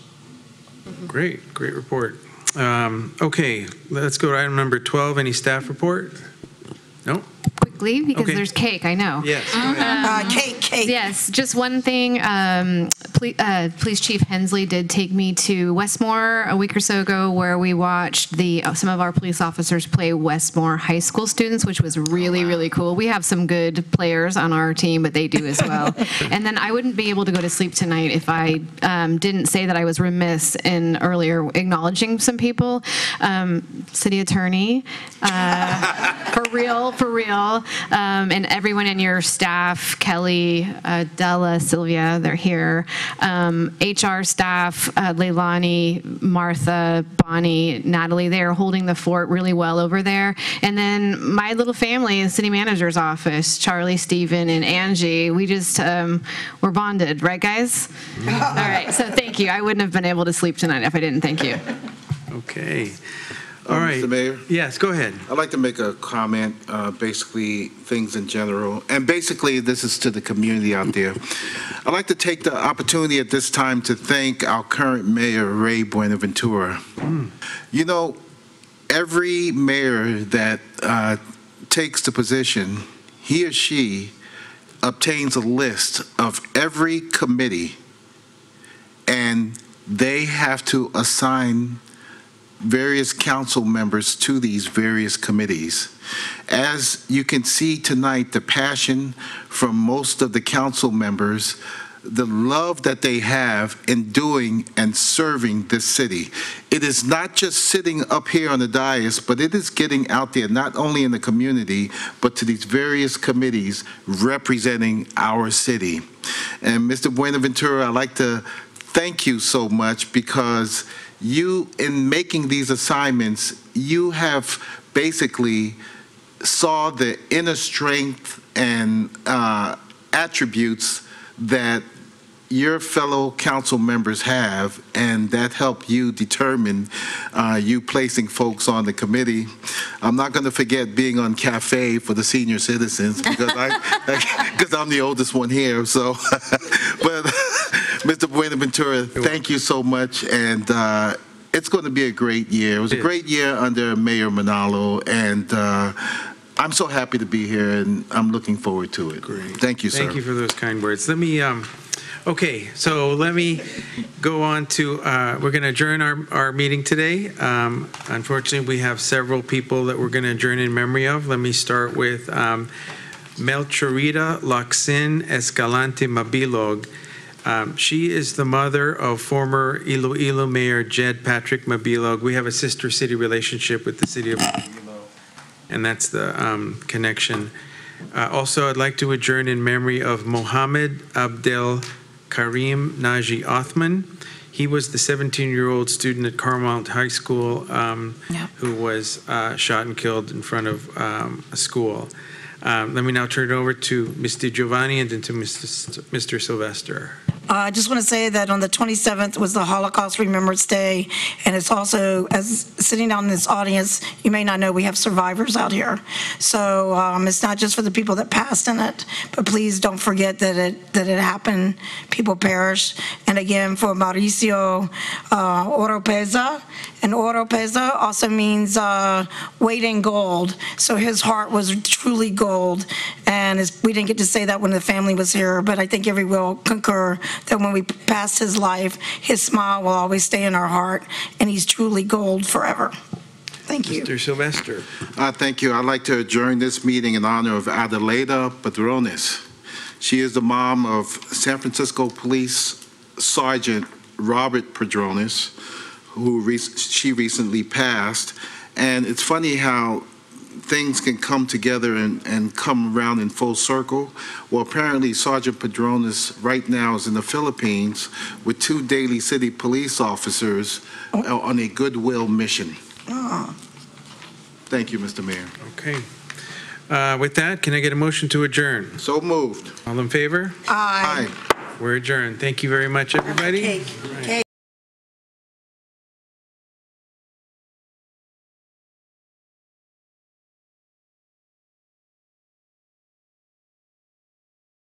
Great report. Okay, let's go to item number 12. Any staff report? No? Quickly, because Okay. there's cake, I know. Yes. Cake. Yes, just one thing. Police Chief Hensley did take me to Westmore a week or so ago, where we watched some of our police officers play Westmore high school students, which was really, really cool. We have some good players on our team, but they do as well. And then I wouldn't be able to go to sleep tonight if I didn't say that I was remiss in earlier acknowledging some people. City Attorney, for real, and everyone in your staff, Kelly, Della, Sylvia, they're here. HR staff, Leilani, Martha, Bonnie, Natalie, they're holding the fort really well over there. And then my little family in the city manager's office, Charlie, Stephen, and Angie, we just, we're bonded, right guys? All right, so thank you. I wouldn't have been able to sleep tonight if I didn't thank you. Okay. All right. Mr. Mayor? Yes, go ahead. I'd like to make a comment, basically things in general, and basically this is to the community out there. I'd like to take the opportunity at this time to thank our current mayor, Ray Buenaventura. You know, every mayor that takes the position, he or she obtains a list of every committee, and they have to assign various council members to these various committees. As you can see tonight, the passion from most of the council members, the love that they have in doing and serving this city. It is not just sitting up here on the dais, but it is getting out there, not only in the community, but to these various committees representing our city. And Mr. Buenaventura, I'd like to thank you so much, because you, in making these assignments, you have basically saw the inner strength and attributes that your fellow council members have, and that helped you determine you placing folks on the committee. I'm not going to forget being on Cafe for the senior citizens, because because I'm the oldest one here. So, but Mr. Buenaventura, thank you so much, and it's going to be a great year. It was a great year under Mayor Manalo, and I'm so happy to be here, and I'm looking forward to it. Great. Thank you, sir. Thank you for those kind words. Let me, okay, so let me go on to, we're going to adjourn our meeting today. Unfortunately, we have several people that we're going to adjourn in memory of. Let me start with Melchorita Locsin Escalante Mabilog. She is the mother of former Iloilo Mayor Jed Patrick Mabilog. We have a sister city relationship with the city of Iloilo, and that's the connection. Also, I'd like to adjourn in memory of Mohammed Abdel Karim Naji Othman. He was the 17-year-old student at Carmelt High School who was shot and killed in front of a school. Let me now turn it over to Mr. Giovanni and then to Mr. Sylvester. I just want to say that on the 27th was the Holocaust Remembrance Day, and it's also, as sitting down in this audience, you may not know we have survivors out here. So it's not just for the people that passed in it, but please don't forget that it happened. People perished. And again, for Mauricio Oropeza, and Oropeza also means weight in gold. So his heart was truly gold, and we didn't get to say that when the family was here, but I think everyone will concur that when we pass his life, his smile will always stay in our heart, and he's truly gold forever. Thank you. Mr. Sylvester. Thank you. I'd like to adjourn this meeting in honor of Adelaida Padrones. She is the mom of San Francisco Police Sergeant Robert Padrones, who she recently passed. And it's funny how things can come together and come around in full circle. Well, apparently Sergeant Padrones right now is in the Philippines with 2 Daly City police officers on a goodwill mission. Thank you, Mr. Mayor. Okay. With that, can I get a motion to adjourn? So moved. All in favor? Aye. We're adjourned. Thank you very much, everybody. Cake.